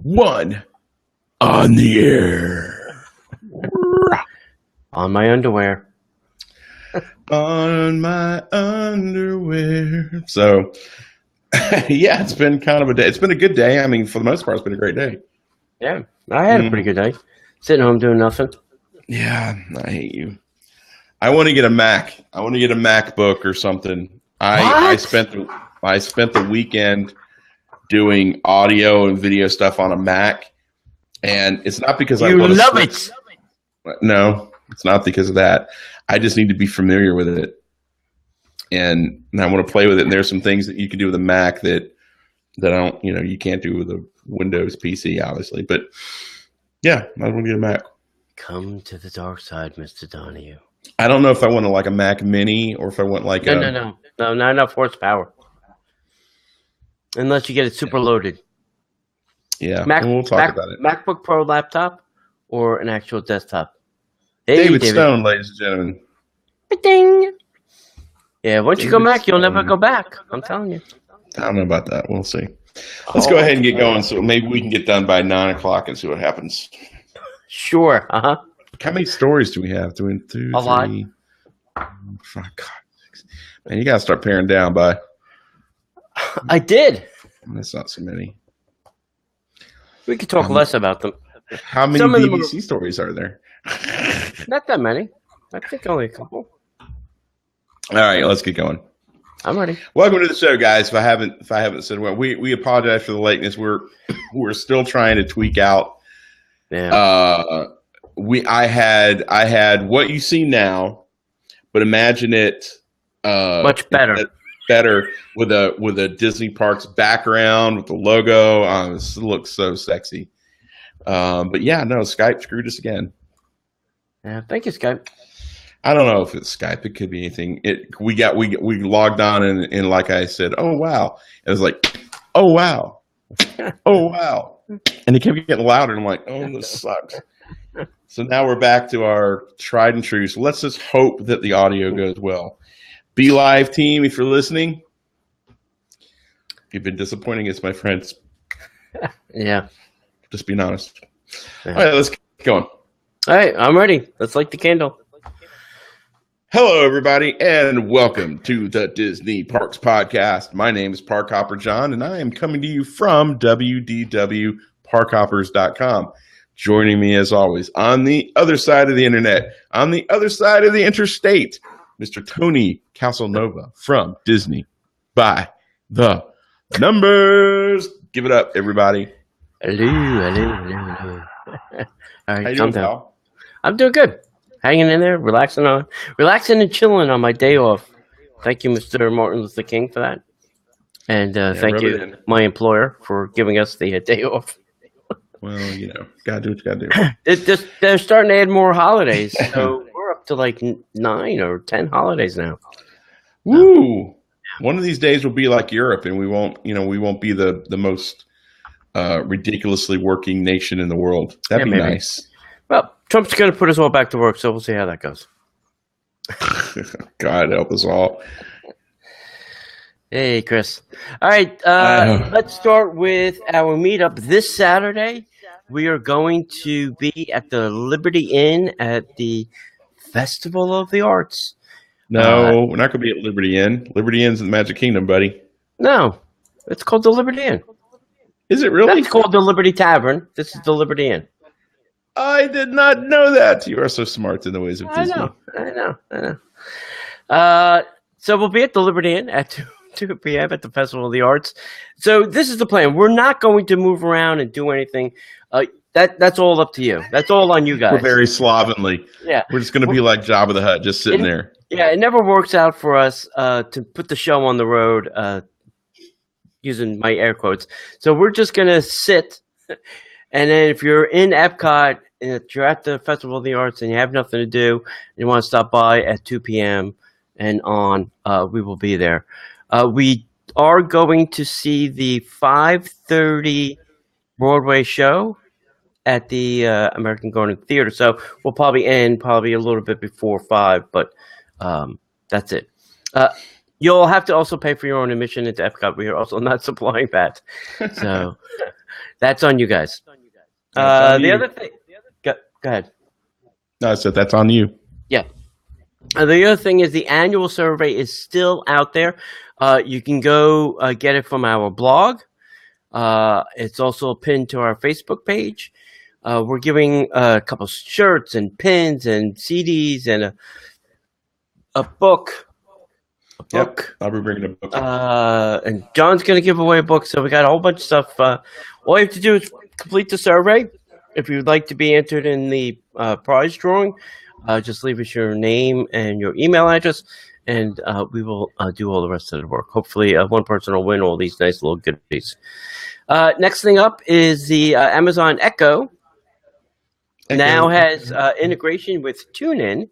1 on the air. On my underwear. On my underwear. So, yeah, it's been kind of a day. It's been a good day. I mean, for the most part, it's been a great day. Yeah, I had a pretty good day. Sitting home doing nothing. Yeah, I hate you. I want to get a Mac. I want to get a MacBook or something. I spent the weekend doing audio and video stuff on a Mac, and it's not because I want to love it. No, it's not because of that. I just need to be familiar with it, and I want to play with it. And there's some things that you can do with a Mac that I don't, you can't do with a Windows PC, obviously. But yeah, I want to get a Mac. Come to the dark side, Mr. Donahue. I don't know if I want like a Mac Mini or if I want like No, not enough horsepower. Unless you get it super loaded. Yeah, we'll talk about it. MacBook Pro laptop or an actual desktop. Hey, David Stone, ladies and gentlemen. Ding. Yeah, once you go Mac, you'll never go back. I'm telling you. I don't know about that. We'll see. Let's go ahead and get going. So maybe we can get done by 9 o'clock and see what happens. Sure. How many stories do we have? Doing 2, a 3, lot. 5, God, 6. Man, you gotta start paring down by. I did. That's not so many. We could talk less about them. How many BBC stories are there? Not that many. I think only a couple. All right, let's get going. I'm ready. Welcome to the show, guys. If I haven't said well, we apologize for the lateness. We're still trying to tweak out. Yeah. I had what you see now, but imagine it much better. Better with a Disney Parks background with the logo. This looks so sexy. But yeah, no, Skype screwed us again. Yeah, thank you, Skype. I don't know if it's Skype. It could be anything. We logged on and like I said, oh wow. It was like, oh wow, oh wow, and it kept getting louder. And I'm like, oh, this sucks. So now we're back to our tried and true. So let's just hope that the audio goes well. Be Live team, if you're listening, you've been disappointing us, my friends. Yeah. Just being honest. Yeah. All right, let's get going. All right, I'm ready. Let's light the candle. Hello, everybody, and welcome to the Disney Parks Podcast. My name is Park Hopper John, and I am coming to you from www.parkhoppers.com. Joining me, as always, on the other side of the internet, on the other side of the interstate, Mr. Tony Casanova from Disney by the Numbers. Give it up, everybody. Hello. All right, how you doing, pal? I'm doing good. Hanging in there, relaxing and chilling on my day off. Thank you, Mr. Martin Luther King, for that. And thank you, my employer, for giving us the day off. Well, gotta do what you gotta do. They're starting to add more holidays, so we're up to like 9 or 10 holidays now. Woo! One of these days will be like Europe, and we won't be the most ridiculously working nation in the world. That'd be maybe nice. Well, Trump's going to put us all back to work, so we'll see how that goes. God help us all. Hey, Chris. All right, let's start with our meetup this Saturday. We are going to be at the Liberty Inn at the Festival of the Arts. No, we're not going to be at Liberty Inn. Liberty Inn's in the Magic Kingdom, buddy. No, it's called the Liberty Inn. Is it really? That's called the Liberty Tavern. This is the Liberty Inn. I did not know that. You are so smart in the ways of Disney. I know. So we'll be at the Liberty Inn at 2 p.m. at the Festival of the Arts. So this is the plan. We're not going to move around and do anything. That's all up to you. That's all on you guys. We're very slovenly. Yeah. We're just going to be like Jabba the Hutt, just sitting there. Yeah, it never works out for us to put the show on the road, using my air quotes. So we're just going to sit. And then if you're in Epcot, and if you're at the Festival of the Arts and you have nothing to do, and you want to stop by at 2 p.m. and on, we will be there. We are going to see the 5:30 Broadway show at the American Garden Theater. So we'll probably end a little bit before 5, but that's it. You'll have to also pay for your own admission into Epcot. We are also not supplying that. So That's on you guys. That's on The you. other thing, go ahead. No, I said that's on you. Yeah. The other thing is the annual survey is still out there. You can go get it from our blog. It's also pinned to our Facebook page. We're giving a couple shirts and pins and CDs and a book. Yep, I'll be bringing a book. And John's going to give away a book. So we got a whole bunch of stuff. All you have to do is complete the survey. If you'd like to be entered in the prize drawing, just leave us your name and your email address, and we will do all the rest of the work. Hopefully, one person will win all these nice little goodies. Next thing up is the Amazon Echo. Now has integration with TuneIn,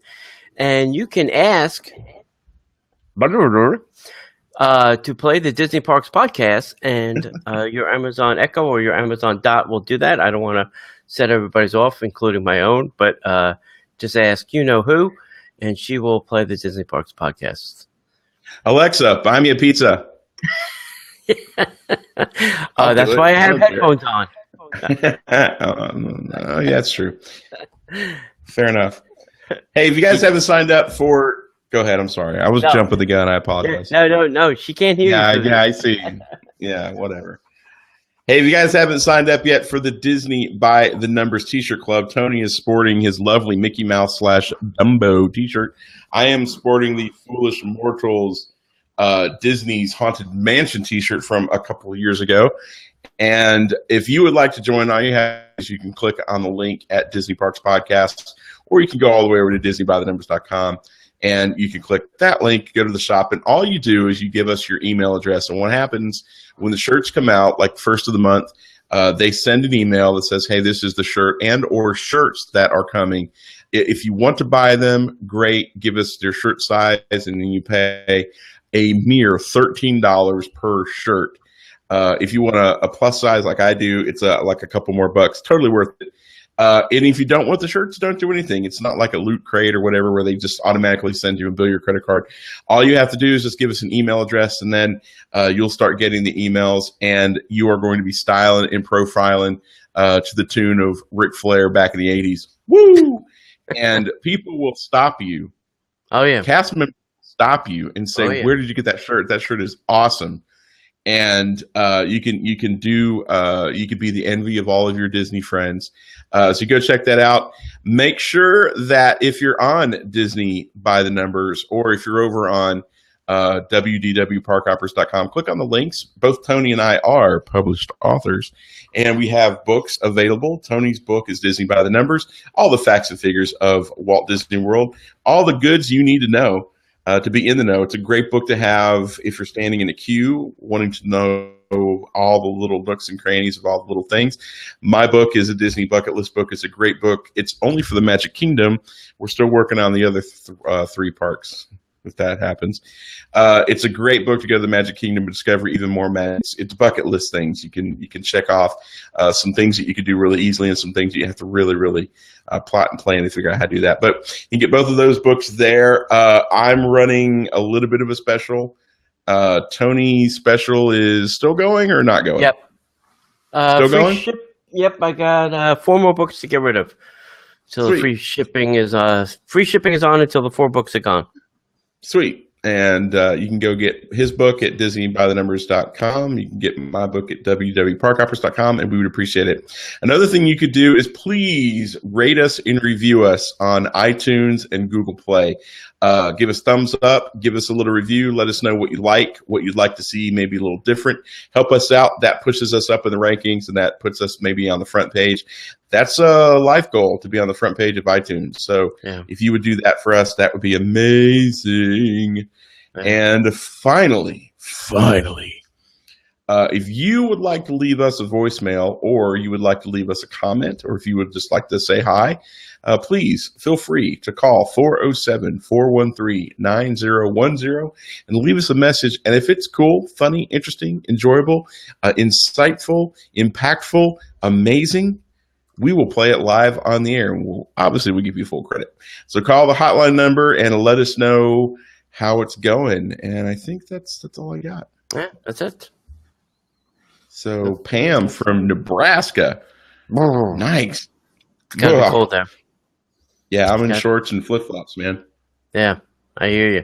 and you can ask to play the Disney Parks podcast, and your Amazon Echo or your Amazon Dot will do that. I don't want to set everybody's off, including my own, but just ask who, and she will play the Disney Parks podcast. Alexa, buy me a pizza. That's why I have headphones on. Oh, yeah, that's true. Fair enough. Hey, if you guys haven't signed up for, go ahead. I'm sorry, I was jumping the gun. I apologize. No, she can't hear you. Yeah, I see. Yeah, whatever. Hey, if you guys haven't signed up yet for the Disney by the Numbers T-shirt Club, Tony is sporting his lovely Mickey Mouse / Dumbo T-shirt. I am sporting the Foolish Mortals Disney's Haunted Mansion T-shirt from a couple of years ago. And if you would like to join, all you have is you can click on the link at Disney Parks Podcasts, or you can go all the way over to DisneyByTheNumbers.com, and you can click that link, go to the shop, and all you do is you give us your email address. And what happens when the shirts come out, like first of the month, they send an email that says, hey, this is the shirt and or shirts that are coming. If you want to buy them, great. Give us your shirt size, and then you pay a mere $13 per shirt. If you want a plus size like I do, it's like a couple more bucks. Totally worth it. And if you don't want the shirts, don't do anything. It's not like a loot crate or whatever where they just automatically send you and bill your credit card. All you have to do is just give us an email address, and then you'll start getting the emails, and you are going to be styling and profiling to the tune of Ric Flair back in the 80s. Woo! And people will stop you. Oh, yeah. Cast members stop you and say, where did you get that shirt? That shirt is awesome. And you can be the envy of all of your Disney friends. So go check that out. Make sure that if you're on Disney by the Numbers, or if you're over on wdwparkhoppers.com, click on the links. Both Tony and I are published authors, and we have books available. Tony's book is Disney by the Numbers, all the facts and figures of Walt Disney World, all the goods you need to know. To be in the know. It's a great book to have if you're standing in a queue wanting to know all the little nooks and crannies of all the little things. My book is a Disney bucket list book. It's a great book. It's only for the Magic Kingdom. We're still working on the other three parks, if that happens. It's a great book to go to the Magic Kingdom and discover even more magic. It's bucket list things. You can check off some things that you could do really easily, and some things that you have to really, really plot and plan to figure out how to do that. But you can get both of those books there. I'm running a little bit of a special. Tony's special is still going or not going? Yep. Still going? Yep, I got 4 more books to get rid of. So the free shipping is on until the 4 books are gone. Sweet. And you can go get his book at DisneyByTheNumbers.com. You can get my book at www.parkhoppers.com, and we would appreciate it. Another thing you could do is please rate us and review us on iTunes and Google Play. Give us thumbs up, give us a little review, let us know what you like, what you'd like to see maybe a little different. Help us out. That pushes us up in the rankings, and that puts us maybe on the front page. That's a life goal, to be on the front page of iTunes. So if you would do that for us, that would be amazing. And finally, if you would like to leave us a voicemail, or you would like to leave us a comment, or if you would just like to say hi, please feel free to call 407-413-9010 and leave us a message. And if it's cool, funny, interesting, enjoyable, insightful, impactful, amazing, we will play it live on the air, and we'll give you full credit. So call the hotline number and let us know how it's going. And I think that's all I got. Yeah, that's it. So Pam from Nebraska. Nice. It's gotta be cold there. Yeah, I'm in shorts and flip flops, man. Yeah, I hear you.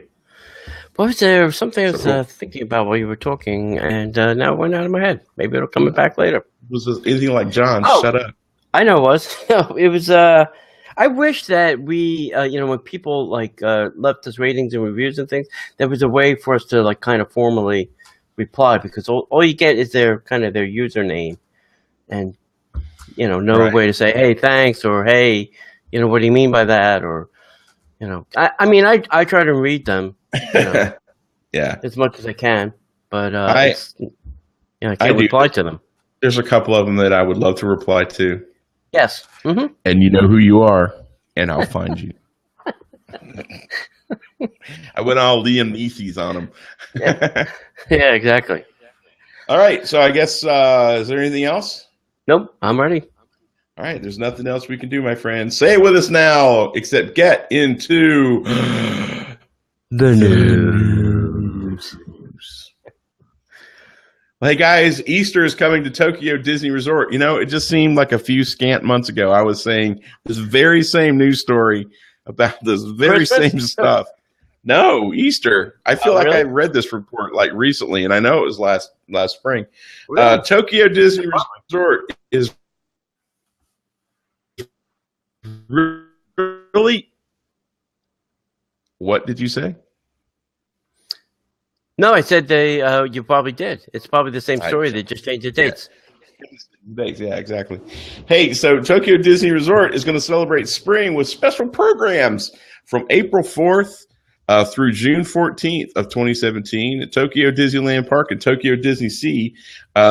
What was there something I was thinking about while you were talking, and now it went out of my head. Maybe it'll come back later. Was this anything like John? Shut up. I know it was. It was. I wish that we, when people left us ratings and reviews and things, there was a way for us to kind of formally reply, because all you get is their username, and no way to say, hey, thanks, or hey, what do you mean by that, or I try to read them, yeah, as much as I can, but I can't reply to them. There's a couple of them that I would love to reply to. Yes. Mm-hmm. And you know who you are, and I'll find you. I went all Liam Neeson on them. Yeah, exactly. All right, so I guess, is there anything else? Nope, I'm ready. All right, there's nothing else we can do, my friend. Say it with us now, except get into the news. Hey guys, Easter is coming to Tokyo Disney Resort. It just seemed like a few scant months ago I was saying this very same news story about this very same stuff. No, Easter. I feel like really? I read this report recently, and I know it was last spring. Really? Tokyo Disney Resort is really. What did you say? No, I said they. You probably did. It's probably the same story. They just changed the dates. Yeah, exactly. Hey, so Tokyo Disney Resort is going to celebrate spring with special programs from April 4th through June 14th of 2017 at Tokyo Disneyland Park and Tokyo Disney Sea.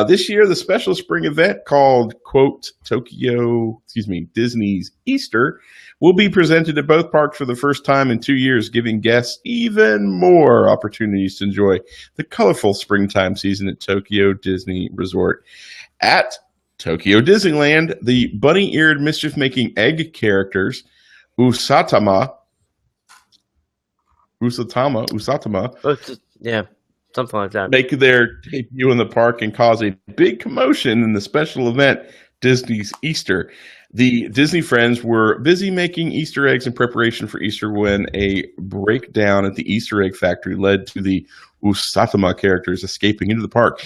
This year, the special spring event called, quote, Disney's Easter will be presented at both parks for the first time in 2 years, giving guests even more opportunities to enjoy the colorful springtime season at Tokyo Disney Resort. At Tokyo Disneyland, the bunny-eared mischief-making egg characters, Usatama. Yeah, something like that. Make their debut in the park and cause a big commotion in the special event, Disney's Easter. The Disney friends were busy making Easter eggs in preparation for Easter when a breakdown at the Easter egg factory led to the Usatama characters escaping into the park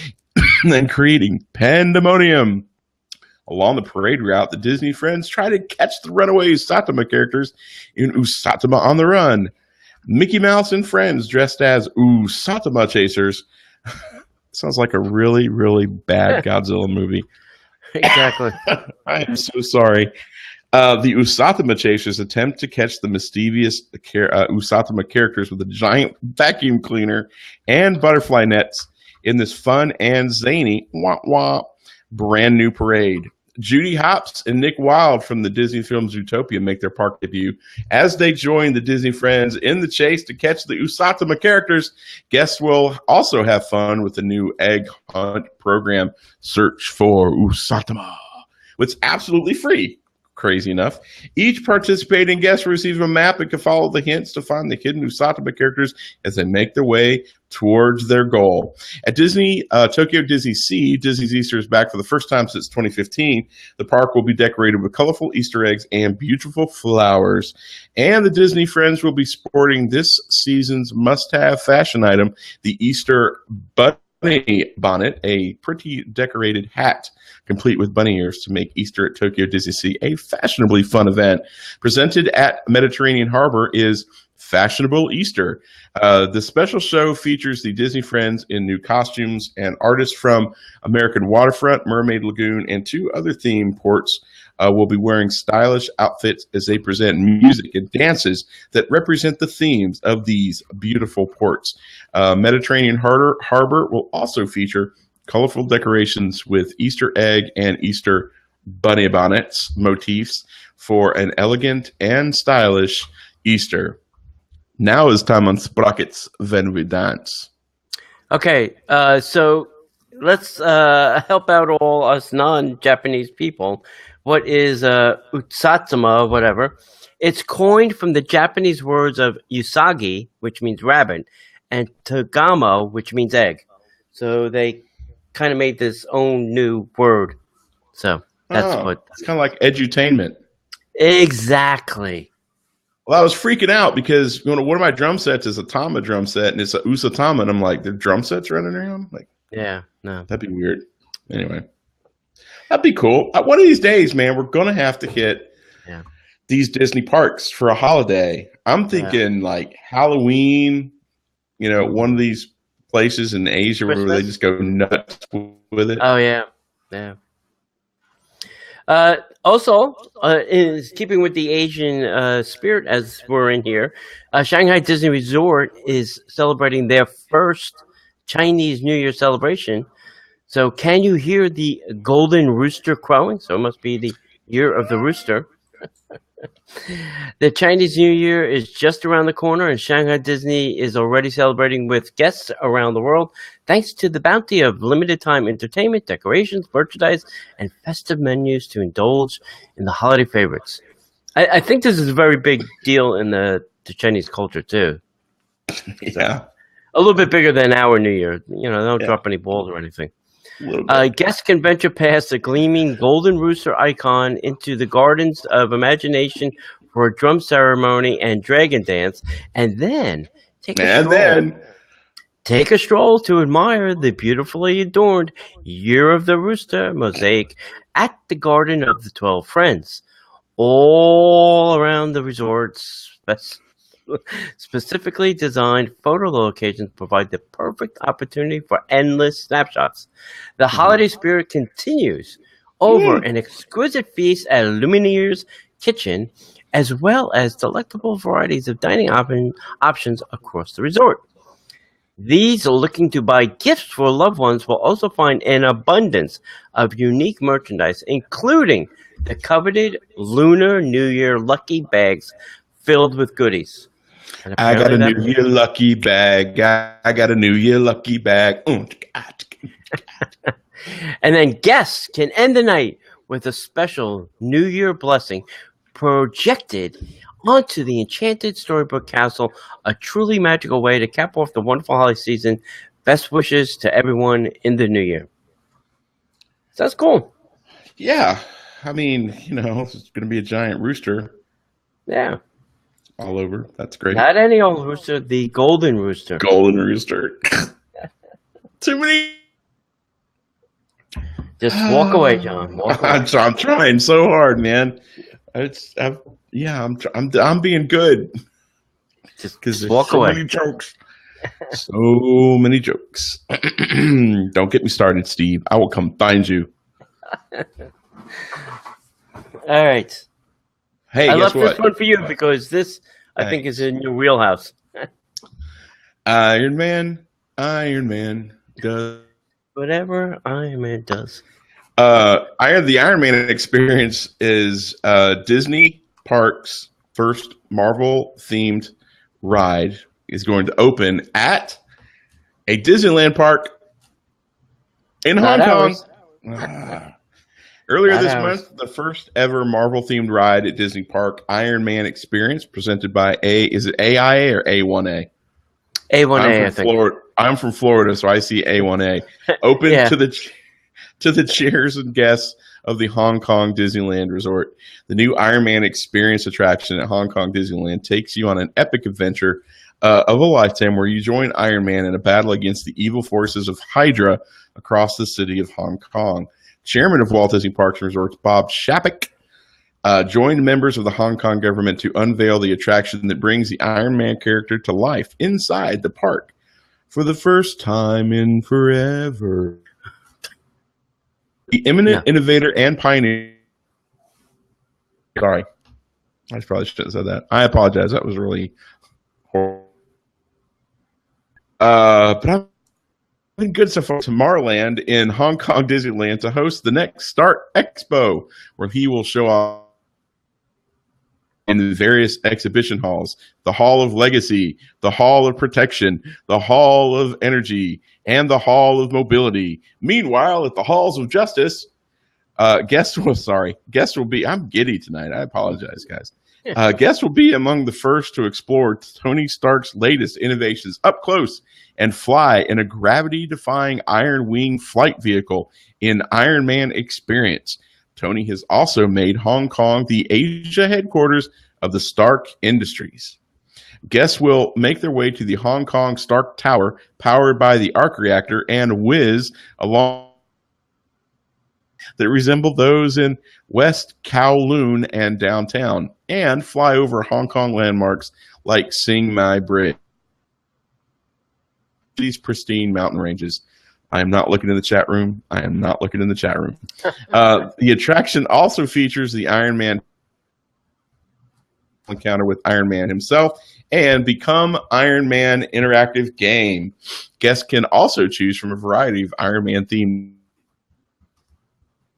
and creating pandemonium. Along the parade route, the Disney friends try to catch the runaway Usatama characters in Usatama on the Run. Mickey Mouse and friends dressed as Usatama chasers. Sounds like a really, really bad Godzilla movie. Exactly. I am so sorry. The Usatama chasers attempt to catch the mischievous Usatama characters with a giant vacuum cleaner and butterfly nets in this fun and zany brand new parade. Judy Hopps and Nick Wilde from the Disney film Zootopia make their park debut. As they join the Disney friends in the chase to catch the Usatama characters, guests will also have fun with the new egg hunt program, Search for Usatama, which is absolutely free. Crazy enough. Each participating guest receives a map and can follow the hints to find the hidden Usatama characters as they make their way towards their goal. At Tokyo Disney Sea, Disney's Easter is back for the first time since 2015. The park will be decorated with colorful Easter eggs and beautiful flowers. And the Disney friends will be sporting this season's must-have fashion item, the Easter bunny bonnet, a pretty decorated hat complete with bunny ears to make Easter at Tokyo Disney Sea a fashionably fun event. Presented at Mediterranean Harbor is Fashionable Easter. The special show features the Disney friends in new costumes, and artists from American Waterfront, Mermaid Lagoon, and 2 other theme ports will be wearing stylish outfits as they present music and dances that represent the themes of these beautiful ports. Mediterranean Harbor will also feature colorful decorations with Easter egg and Easter bunny bonnets motifs for an elegant and stylish Easter. Now is time on Sprockets When We Dance. Okay, so let's help out all us non-Japanese people. What is Utsatama, whatever? It's coined from the Japanese words of usagi, which means rabbit, and tagama, which means egg. So they kind of made this own new word. So that's what. It's kind of like edutainment. Exactly. Well, I was freaking out because one of my drum sets is a Tama drum set, and it's a USA Tama, and I'm like, "There are drum sets running around?" Like, yeah, no, that'd be weird. Anyway, that'd be cool. One of these days, man, we're gonna have to hit these Disney parks for a holiday. I'm thinking like Halloween. One of these places in Asia Christmas? where they just go nuts with it. Oh yeah. Also, in keeping with the Asian spirit as we're in here, Shanghai Disney Resort is celebrating their first Chinese New Year celebration. So can you hear the golden rooster crowing? So it must be the year of the rooster. The Chinese New Year is just around the corner, and Shanghai Disney is already celebrating with guests around the world, thanks to the bounty of limited-time entertainment, decorations, merchandise, and festive menus to indulge in the holiday favorites. I think this is a very big deal in the Chinese culture, too. Yeah. A little bit bigger than our New Year. They don't drop any balls or anything. Guests can venture past the gleaming golden rooster icon into the gardens of imagination for a drum ceremony and dragon dance, and then take a stroll to admire the beautifully adorned Year of the Rooster mosaic at the Garden of the 12 Friends. All around the resort's specifically designed photo locations provide the perfect opportunity for endless snapshots. The holiday spirit continues over an exquisite feast at Luminere's Kitchen, as well as delectable varieties of dining options across the resort. These looking to buy gifts for loved ones will also find an abundance of unique merchandise, including the coveted Lunar New Year lucky bags filled with goodies. I got a New Year lucky bag. I got a New Year lucky bag. And then guests can end the night with a special New Year blessing projected onto the enchanted storybook castle, a truly magical way to cap off the wonderful holiday season. Best wishes to everyone in the new year. So that's cool. Yeah. I mean, it's going to be a giant rooster. Yeah. All over. That's great. Not any old rooster, the golden rooster. Golden rooster. Too many. Just walk away, John. Walk away. I'm trying so hard, man. I'm being good. Just walk away. Many jokes. So many jokes. Don't get me started, Steve. I will come find you. All right. Hey, I guess left what? this one for you because this, I think, is in your wheelhouse. Iron Man does whatever Iron Man does. The Iron Man experience is Disney Parks' first Marvel-themed ride is going to open at a Disneyland park in Hong Kong. Earlier this month, the first ever Marvel-themed ride at Disney Park, Iron Man Experience, presented by is it AIA or A1A? A1A, I think. I'm from Florida, so I see A1A. Open to the cheers and guests of the Hong Kong Disneyland Resort. The new Iron Man Experience attraction at Hong Kong Disneyland takes you on an epic adventure of a lifetime where you join Iron Man in a battle against the evil forces of Hydra across the city of Hong Kong. Chairman of Walt Disney Parks and Resorts, Bob Chapek, joined members of the Hong Kong government to unveil the attraction that brings the Iron Man character to life inside the park for the first time in forever. The eminent innovator and pioneer. Sorry. I probably should have said that. I apologize. That was really horrible. But I've been good so far. Tomorrowland in Hong Kong Disneyland to host the next Start Expo, where he will show off in the various exhibition halls, the Hall of Legacy, the Hall of Protection, the Hall of Energy, and the Hall of Mobility. Meanwhile, at the Halls of Justice, guests will be, I'm giddy tonight. I apologize, guys. Guests will be among the first to explore Tony Stark's latest innovations up close and fly in a gravity-defying Iron Wing flight vehicle in Iron Man Experience. Tony has also made Hong Kong the Asia headquarters of the Stark Industries. Guests will make their way to the Hong Kong Stark Tower, powered by the arc reactor, and whiz along that resemble those in West Kowloon and downtown, and fly over Hong Kong landmarks like Sing Mai Bridge. These pristine mountain ranges. I am not looking in the chat room. The attraction also features the Iron Man encounter with Iron Man himself and Become Iron Man interactive game. Guests can also choose from a variety of Iron Man themed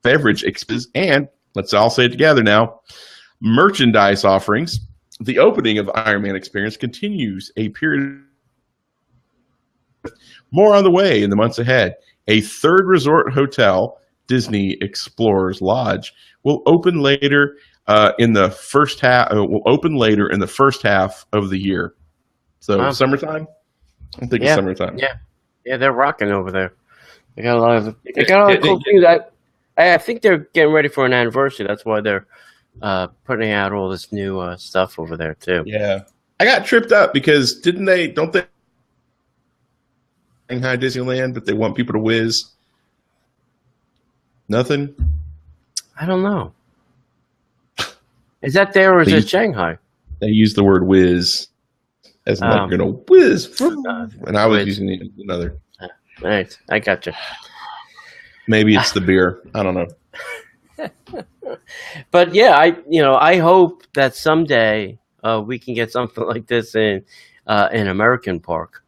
beverage experiences and, let's all say it together now, merchandise offerings. The opening of Iron Man Experience continues a period. More on the way in the months ahead. A third resort hotel, Disney Explorers Lodge, will open later in the first half. Of the year. So summertime. I'm thinking summertime. Yeah, they're rocking over there. They got a lot of cool things. I think they're getting ready for an anniversary. That's why they're putting out all this new stuff over there too. Yeah, I got tripped up because don't they Shanghai Disneyland, but they want people to whiz? Nothing? I don't know. Is that there or is it Shanghai? They use the word whiz as like you're going to whiz. And I was using another. Nice. I got you. Maybe it's the beer. I don't know. But yeah, I hope that someday we can get something like this in American Park.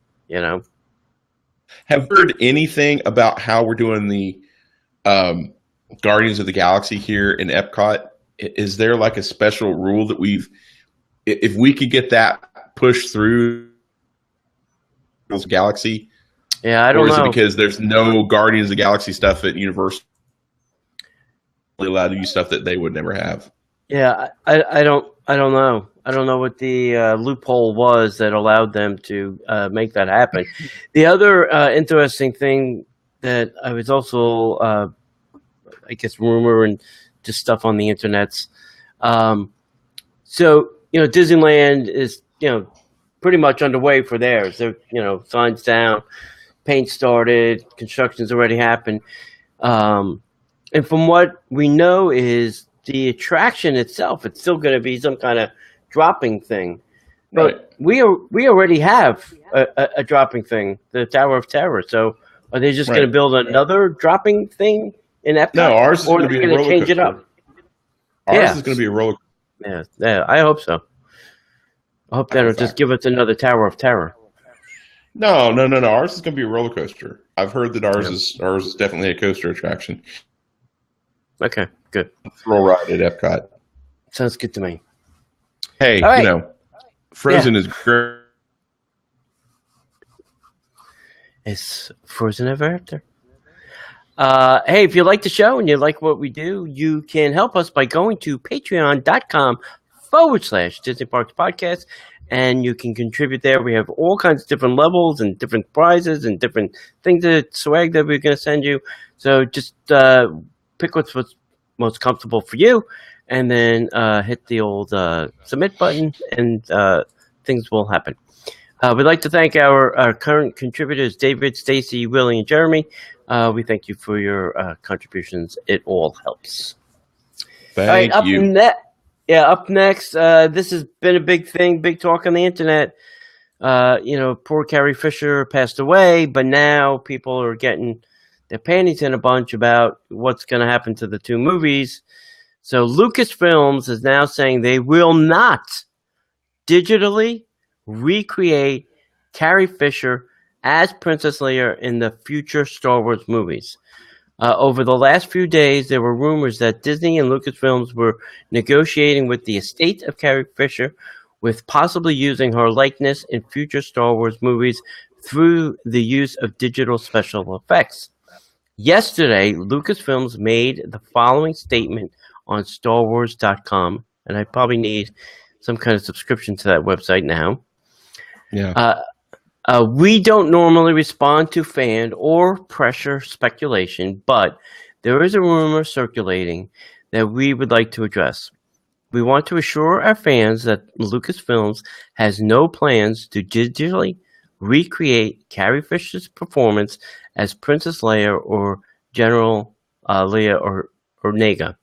Have you heard anything about how we're doing the Guardians of the Galaxy here in Epcot? Is there like a special rule that if we could get that pushed through Galaxy? Yeah, I don't know. Or is it because there's no Guardians of the Galaxy stuff at Universal allowed to use stuff that they would never have? Yeah, I don't know. I don't know what the loophole was that allowed them to make that happen. The other interesting thing that I was also, I guess, rumor and just stuff on the internets. So Disneyland is pretty much underway for theirs. They're signs down. Paint started, construction's already happened. And from what we know is the attraction itself, it's still going to be some kind of dropping thing. But we already have a dropping thing, the Tower of Terror. So are they just going to build another dropping thing in Epcot? No, ours is going to be a roller coaster. Change it up? Ours is going to be a roller coaster. Yeah, I hope so. I hope that'll just give us another Tower of Terror. No. Ours is going to be a roller coaster. I've heard that ours is definitely a coaster attraction. Okay, good. Thrill ride at Epcot. Sounds good to me. Hey, Frozen is great. It's Frozen ever after. Hey, if you like the show and you like what we do, you can help us by going to patreon.com/Disney Parks Podcast. And you can contribute there. We have all kinds of different levels and different prizes and different things that swag that we're going to send you. So just pick what's most comfortable for you, and then hit the old submit button, and things will happen. We'd like to thank our current contributors, David, Stacy, Willie, and Jeremy. We thank you for your contributions. It all helps. Thank you. Up next, this has been a big thing, big talk on the internet. Poor Carrie Fisher passed away, but now people are getting their panties in a bunch about what's going to happen to the two movies. So Lucasfilms is now saying they will not digitally recreate Carrie Fisher as Princess Leia in the future Star Wars movies. Over the last few days, there were rumors that Disney and Lucasfilms were negotiating with the estate of Carrie Fisher, with possibly using her likeness in future Star Wars movies through the use of digital special effects. Yesterday, Lucasfilms made the following statement on StarWars.com, and I probably need some kind of subscription to that website now. Yeah. We don't normally respond to fan or pressure speculation, but there is a rumor circulating that we would like to address. We want to assure our fans that Lucasfilms has no plans to digitally recreate Carrie Fisher's performance as Princess Leia or General Leia or Nega.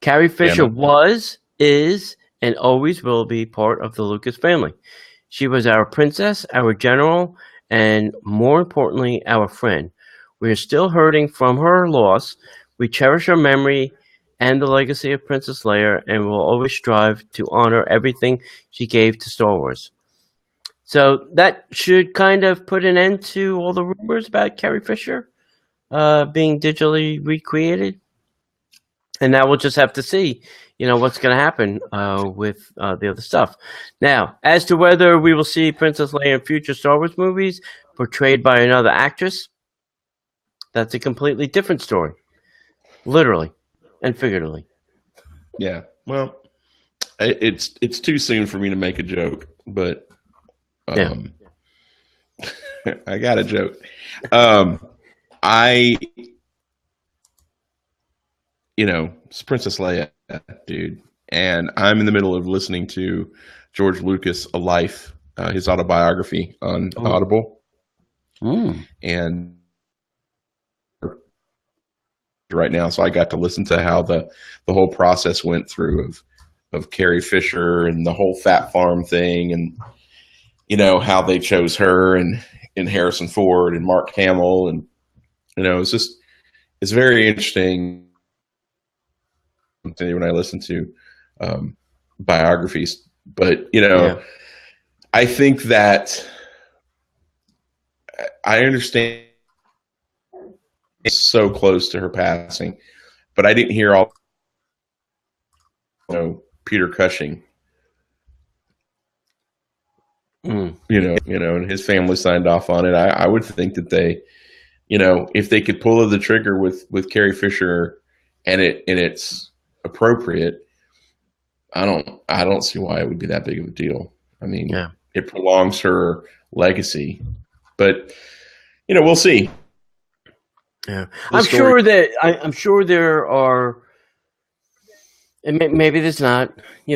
Carrie Fisher was, is, and always will be part of the Lucas family. She was our princess, our general, and more importantly, our friend. We are still hurting from her loss. We cherish her memory and the legacy of Princess Leia, and will always strive to honor everything she gave to Star Wars. So that should kind of put an end to all the rumors about Carrie Fisher being digitally recreated. And now we'll just have to see, what's going to happen with the other stuff. Now, as to whether we will see Princess Leia in future Star Wars movies portrayed by another actress, that's a completely different story, literally and figuratively. Yeah. Well, it's too soon for me to make a joke, but I got a joke. It's Princess Leia, dude, and I'm in the middle of listening to George Lucas' A Life, his autobiography on Audible, and right now, so I got to listen to how the whole process went through of Carrie Fisher and the whole Fat Farm thing, and how they chose her and Harrison Ford and Mark Hamill, and it's very interesting when I listen to biographies. But I think that I understand it's so close to her passing, but I didn't hear all Peter Cushing. And his family signed off on it. I would think that they, if they could pull the trigger with Carrie Fisher and it's appropriate, I don't see why it would be that big of a deal. I mean, it prolongs her legacy, but we'll see. Yeah, I'm sure there are, and maybe there's not,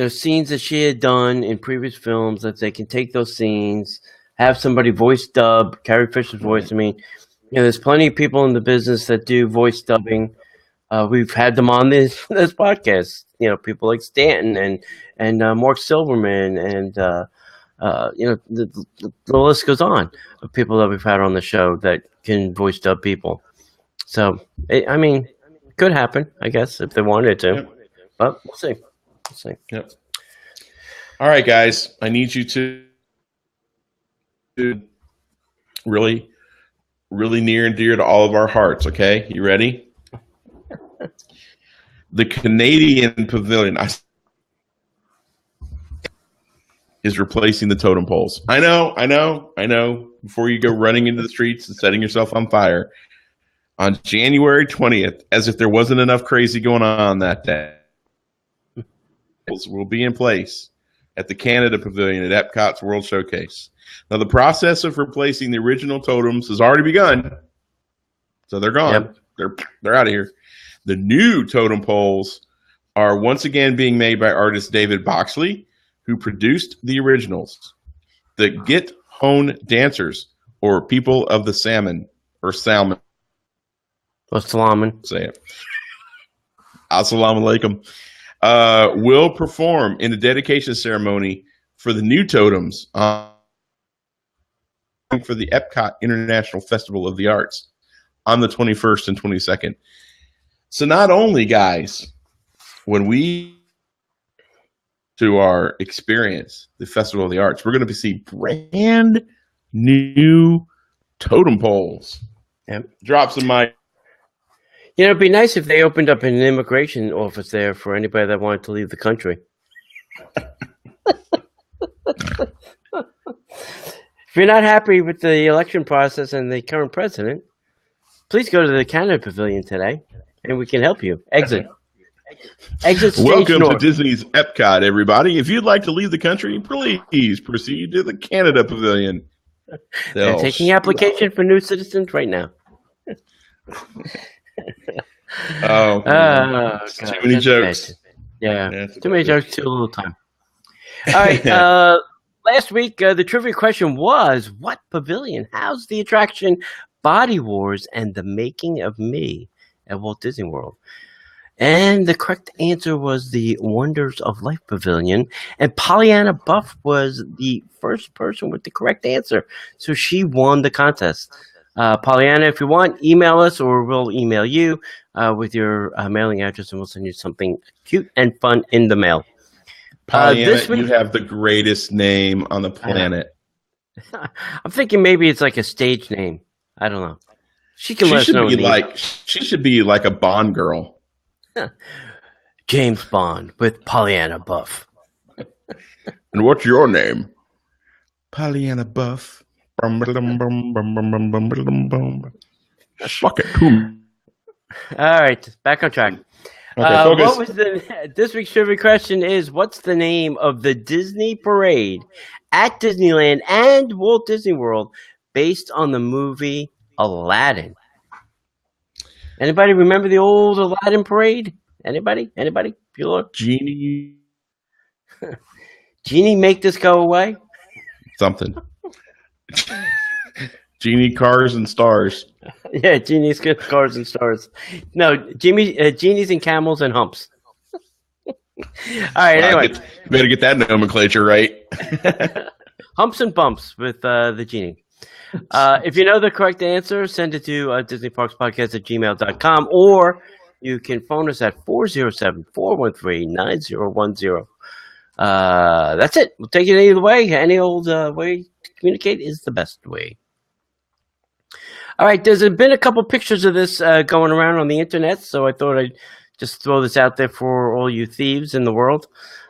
scenes that she had done in previous films that they can take those scenes, have somebody voice dub Carrie Fisher's voice. I mean, there's plenty of people in the business that do voice dubbing. We've had them on this podcast. People like Stanton and Mark Silverman, and the list goes on of people that we've had on the show that can voice dub people. So, I mean, could happen, I guess, if they wanted to. Yep. But we'll see. Yep. All right, guys. I need you to really, really near and dear to all of our hearts, okay? You ready? The Canadian Pavilion is replacing the totem poles. I know. Before you go running into the streets and setting yourself on fire, on January 20th, as if there wasn't enough crazy going on that day, will be in place at the Canada Pavilion at Epcot's World Showcase. Now, the process of replacing the original totems has already begun, so they're gone. Yep. They're out of here. The new totem poles are once again being made by artist David Boxley, who produced the originals. The Get Hone Dancers, or People of the Salmon, or Salmon. Salaman. Say it. Assalamu alaikum. Will perform in the dedication ceremony for the new totems for the Epcot International Festival of the Arts on the 21st and 22nd. So not only, guys, when we to our experience, the Festival of the Arts, we're going to see brand new totem poles. Yep. Drop some mic. It'd be nice if they opened up an immigration office there for anybody that wanted to leave the country. If you're not happy with the election process and the current president, please go to the Canada Pavilion today, and we can help you exit. Exit stage Welcome to north. Disney's Epcot, everybody. If you'd like to leave the country, please proceed to the Canada Pavilion. They're taking the application for new citizens right now. Oh, God, too many jokes. Yeah, That's too many bad. jokes, too little time. All right. Last week, the trivia question was, what pavilion housed the attraction Body Wars and the Making of Me at Walt Disney World? And the correct answer was the Wonders of Life Pavilion. And Pollyanna Buff was the first person with the correct answer. So she won the contest. Pollyanna, if you want, email us or we'll email you with your mailing address and we'll send you something cute and fun in the mail. Pollyanna, you have the greatest name on the planet. I'm thinking maybe it's like a stage name. I don't know. She can let us know. She should be like a Bond girl. James Bond with Pollyanna Buff. And what's your name? Pollyanna Buff. Fuck it. All right, back on track. Okay, what was this week's trivia question is, what's the name of the Disney parade at Disneyland and Walt Disney World based on the movie Aladdin? Anybody remember the old Aladdin parade? Anybody? Bueller? Genie. Genie, make this go away? Something. Genie, cars, and stars. Yeah, Genie's cars and stars. No, genies and camels and humps. All right, anyway. You better get that nomenclature right. Humps and bumps with the genie. If you know the correct answer, send it to DisneyParksPodcast@gmail.com, or you can phone us at 407-413-9010. That's it. We'll take it either way. Any old way to communicate is the best way. All right, there's been a couple pictures of this going around on the internet, so I thought I'd just throw this out there for all you thieves in the world.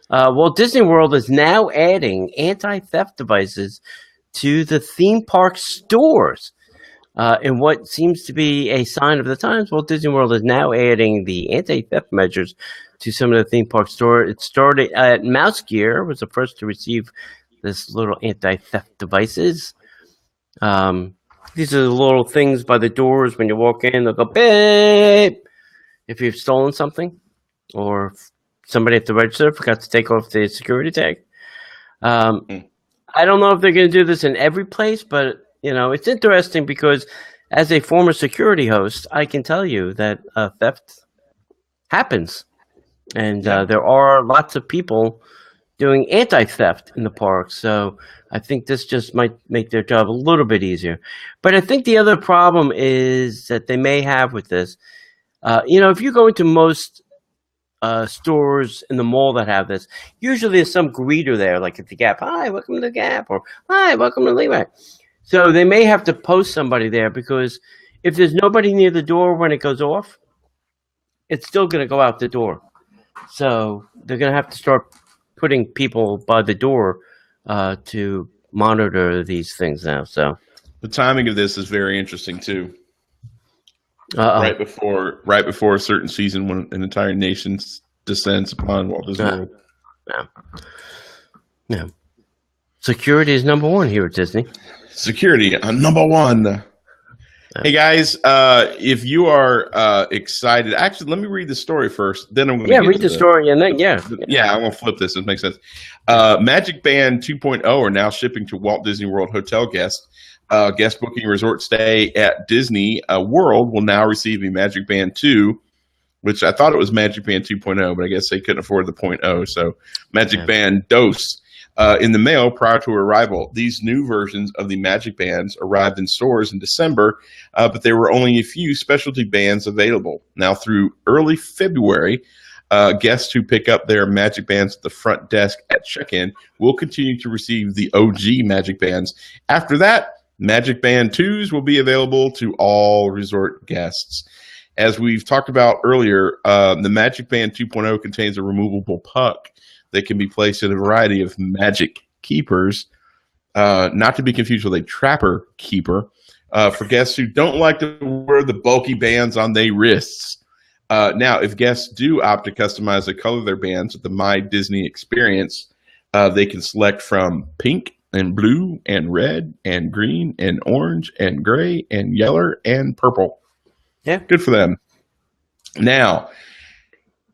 Walt Disney World is now adding anti-theft devices to the theme park stores. In what seems to be a sign of the times, Walt Disney World is now adding the anti-theft measures to some of the theme park stores. It started at Mouse Gear, was the first to receive this little anti-theft devices. These are the little things by the doors when you walk in. They'll go beep if you've stolen something, or somebody at the register forgot to take off the security tag. I don't know if they're going to do this in every place, but it's interesting because as a former security host, I can tell you that theft happens, and there are lots of people doing anti-theft in the park. So I think this just might make their job a little bit easier. But I think the other problem is that they may have with this, if you go into most stores in the mall that have this, usually there's some greeter there, like at the Gap. Hi, welcome to the Gap, or hi, welcome to Leia. So they may have to post somebody there, because if there's nobody near the door when it goes off, it's still going to go out the door. So they're going to have to start putting people by the door to monitor these things now. So the timing of this is very interesting too. Uh-oh. Right before a certain season, when an entire nation descends upon Walt Disney World. Yeah. Security is number one here at Disney. Security number one. Hey guys, if you are excited, actually, let me read the story first. Then I'm going to read the story, and then I'm going to flip this. It makes sense. Magic Band 2.0 are now shipping to Walt Disney World hotel guests. Guest booking resort stay at Disney World will now receive a Magic Band 2, which I thought it was Magic Band 2.0, but I guess they couldn't afford the 0.0. So Magic Band Dose in the mail prior to arrival. These new versions of the Magic Bands arrived in stores in December, but there were only a few specialty bands available. Now through early February, guests who pick up their Magic Bands at the front desk at check-in will continue to receive the OG Magic Bands. After that, Magic Band 2s will be available to all resort guests. As we've talked about earlier, the Magic Band 2.0 contains a removable puck that can be placed in a variety of magic keepers, not to be confused with a trapper keeper, for guests who don't like to wear the bulky bands on their wrists. Now, if guests do opt to customize the color of their bands with the My Disney experience, they can select from pink and blue and red and green and orange and gray and yellow and purple. Yeah. Good for them. Now,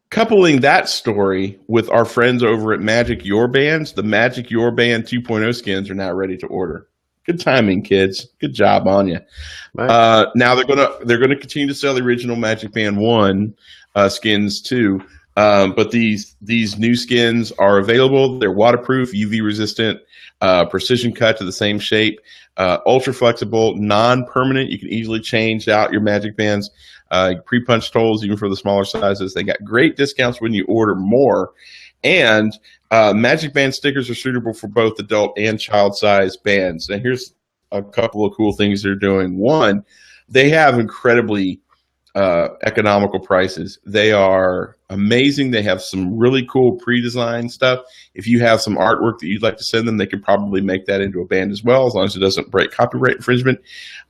coupling that story with our friends over at Magic Your Bands, the Magic Your Band 2.0 skins are now ready to order. Good timing, kids. Good job on you. Right. Now they're gonna continue to sell the original Magic Band 1 skins too, but these new skins are available. They're waterproof, UV resistant, precision cut to the same shape, ultra flexible, non-permanent. You can easily change out your Magic Bands. Pre-punched holes even for the smaller sizes. They got great discounts when you order more, and Magic Band stickers are suitable for both adult and child size bands. And here's a couple of cool things they're doing. One, they have incredibly economical prices. They are amazing. They have some really cool pre-designed stuff. If you have some artwork that you'd like to send them, they can probably make that into a band as well, as long as it doesn't break copyright infringement.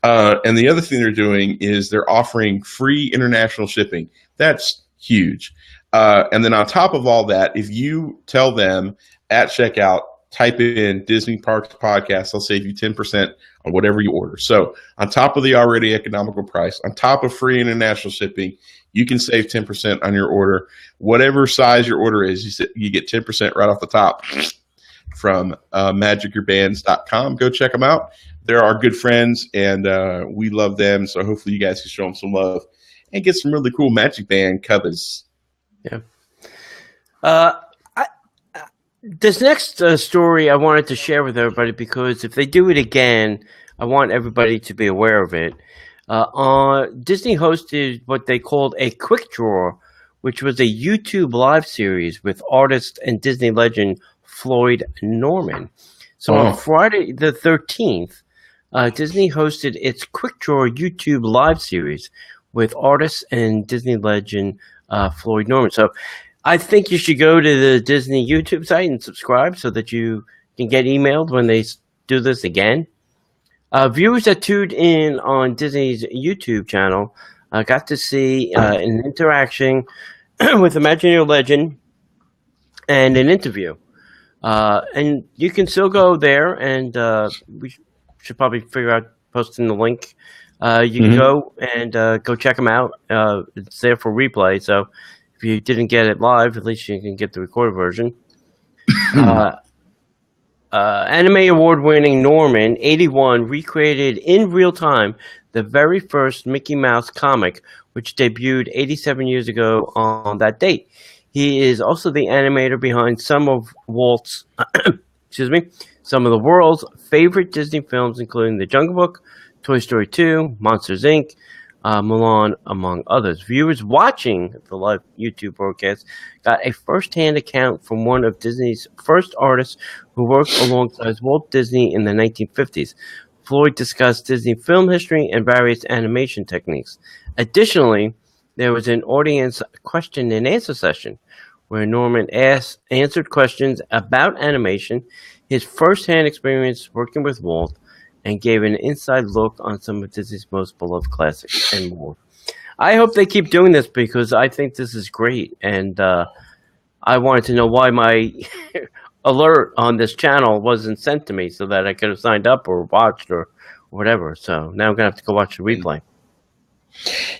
And the other thing they're doing is they're offering free international shipping. That's huge. And then on top of all that, if you tell them at checkout, type in Disney Parks Podcast, they'll save you 10% on whatever you order. So on top of the already economical price, on top of free international shipping, you can save 10% on your order. Whatever size your order is, you get 10% right off the top from magicyourbands.com. Go check them out. They're our good friends, and we love them. So hopefully you guys can show them some love and get some really cool Magic Band covers. Yeah. This next story I wanted to share with everybody, because if they do it again, I want everybody to be aware of it. Disney hosted what they called a Quick Draw, which was a YouTube live series with artist and Disney legend Floyd Norman. So on Friday the 13th, Disney hosted its Quick Draw YouTube live series with artist and Disney legend Floyd Norman. So I think you should go to the Disney YouTube site and subscribe so that you can get emailed when they do this again. Viewers that tuned in on Disney's YouTube channel got to see an interaction with Imagineer legend and an interview. And you can still go there, and we should probably figure out posting the link. You can go and go check them out. It's there for replay, so if you didn't get it live, at least you can get the recorded version. Anime award-winning Norman, 81, recreated in real time the very first Mickey Mouse comic, which debuted 87 years ago on that date. He is also the animator behind some of Walt's, some of the world's favorite Disney films, including The Jungle Book, Toy Story 2, Monsters, Inc., Mulan, among others. Viewers watching the live YouTube broadcast got a first-hand account from one of Disney's first artists who worked alongside Walt Disney in the 1950s. Floyd discussed Disney film history and various animation techniques. Additionally, there was an audience question and answer session where Norman answered questions about animation, his first-hand experience working with Walt, and gave an inside look on some of Disney's most beloved classics and more. I hope they keep doing this because I think this is great, and I wanted to know why my alert on this channel wasn't sent to me so that I could have signed up or watched or whatever. So now I'm going to have to go watch the replay.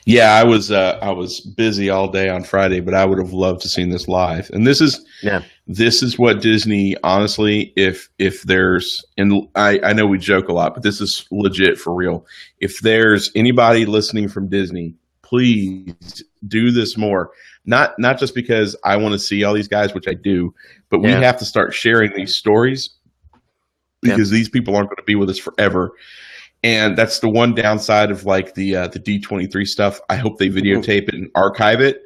Yeah, I was busy all day on Friday, but I would have loved to seen this live. And this is what Disney, honestly, if there's, and I know we joke a lot, but this is legit for real. If there's anybody listening from Disney, please do this more. Not just because I want to see all these guys, which I do, but we have to start sharing these stories because these people aren't going to be with us forever. And that's the one downside of like the D23 stuff. I hope they videotape it and archive it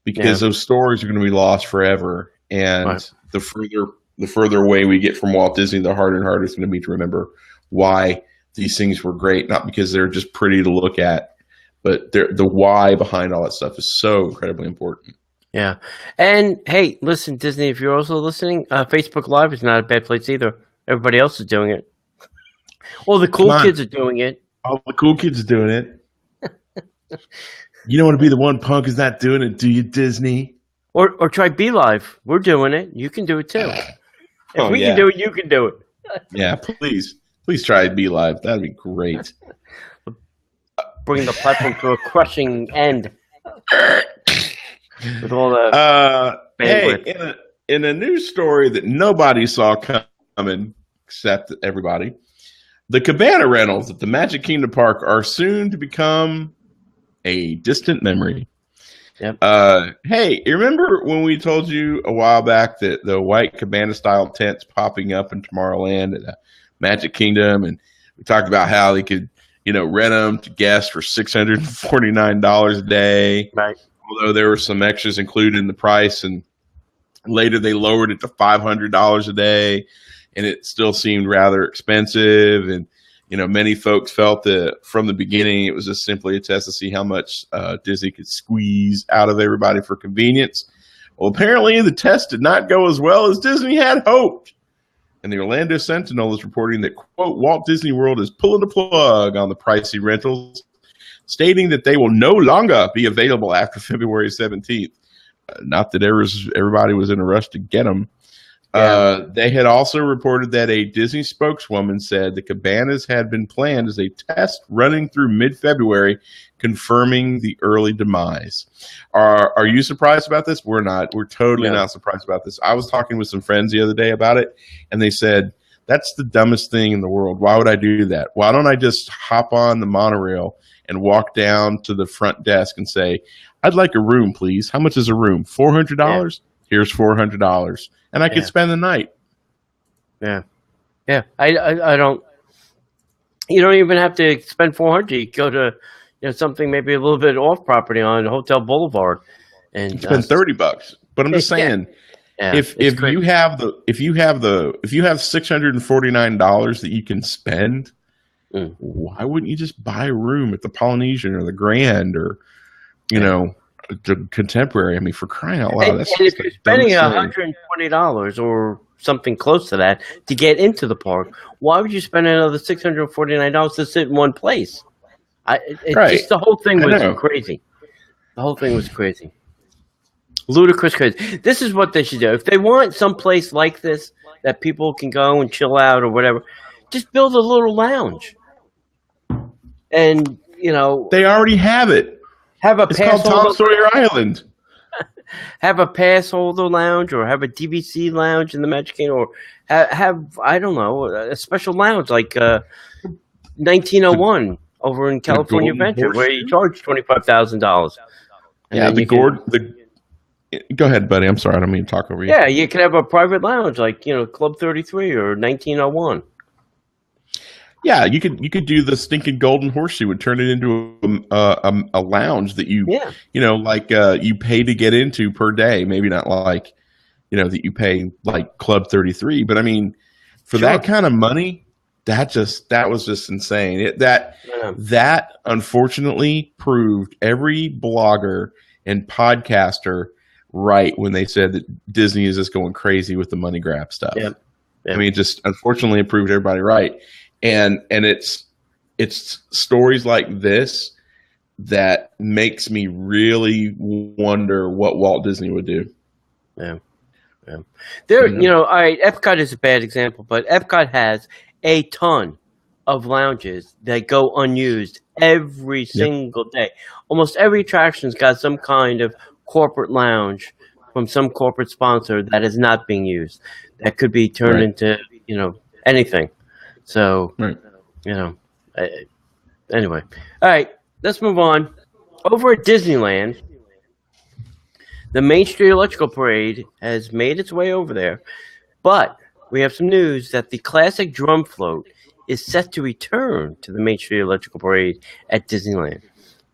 because those stories are going to be lost forever. And the further away we get from Walt Disney, the harder and harder it's going to be to remember why these things were great. Not because they're just pretty to look at, but the why behind all that stuff is so incredibly important. Yeah. And hey, listen, Disney, if you're also listening, Facebook Live is not a bad place either. Everybody else is doing it. Well, the cool kids are doing it. All the cool kids are doing it. You don't want to be the one punk who's not doing it, do you, Disney? Or try Be Live. We're doing it. You can do it too. If we can do it, you can do it. Yeah, please try Be Live. That'd be great. Bring the platform to a crushing end with all the hey, in a news story that nobody saw coming except everybody, the cabana rentals at the Magic Kingdom Park are soon to become a distant memory. Yep. Hey, you remember when we told you a while back that the white cabana style tents popping up in Tomorrowland at Magic Kingdom, and we talked about how they could, rent them to guests for $649 a day. Right. Although there were some extras included in the price, and later they lowered it to $500 a day, and it still seemed rather expensive. And many folks felt that from the beginning it was just simply a test to see how much Disney could squeeze out of everybody for convenience. Well, apparently the test did not go as well as Disney had hoped. And the Orlando Sentinel is reporting that, quote, Walt Disney World is pulling the plug on the pricey rentals, stating that they will no longer be available after February 17th. Not that everybody was in a rush to get them. Yeah. They had also reported that a Disney spokeswoman said the cabanas had been planned as a test running through mid-February, confirming the early demise. Are you surprised about this? We're not. We're totally not surprised about this. I was talking with some friends the other day about it, and they said, that's the dumbest thing in the world. Why would I do that? Why don't I just hop on the monorail and walk down to the front desk and say, I'd like a room, please. How much is a room? $400? Yeah. Here's $400. And I could spend the night. Yeah. Yeah. I don't, you don't even have to spend $400. You go to, something maybe a little bit off property on Hotel Boulevard and spend $30. But I'm just saying, if you have $649 that you can spend, why wouldn't you just buy a room at the Polynesian or the Grand or, the Contemporary? I mean, for crying out loud, that's and if you're spending $120 or something close to that to get into the park, why would you spend another $649 to sit in one place? Just the whole thing was crazy. The whole thing was crazy, ludicrous crazy. This is what they should do if they want some place like this that people can go and chill out or whatever. Just build a little lounge, and they already have it. It's called Tom Sawyer Island. Have a pass holder lounge, or have a DVC lounge in the Magic Kingdom, or have I don't know, a special lounge like 1901 over in California Adventure, where you charge $25,000. Yeah, go ahead, buddy. I'm sorry, I don't mean to talk over you. Yeah, you can have a private lounge like Club 33 or 1901. Yeah, you could do the stinking golden horseshoe and turn it into a lounge that you you pay to get into per day. Maybe not like that you pay like Club 33, but I mean for that kind of money, that was just insane. That unfortunately proved every blogger and podcaster right when they said that Disney is just going crazy with the money grab stuff. Yeah. I mean, just unfortunately it proved everybody right. And it's stories like this that makes me really wonder what Walt Disney would do. Yeah. There, all right, Epcot is a bad example, but Epcot has a ton of lounges that go unused every single day. Almost every attraction's got some kind of corporate lounge from some corporate sponsor that is not being used. That could be turned into, anything. So, anyway. All right, let's move on. Over at Disneyland, the Main Street Electrical Parade has made its way over there, but we have some news that the classic drum float is set to return to the Main Street Electrical Parade at Disneyland.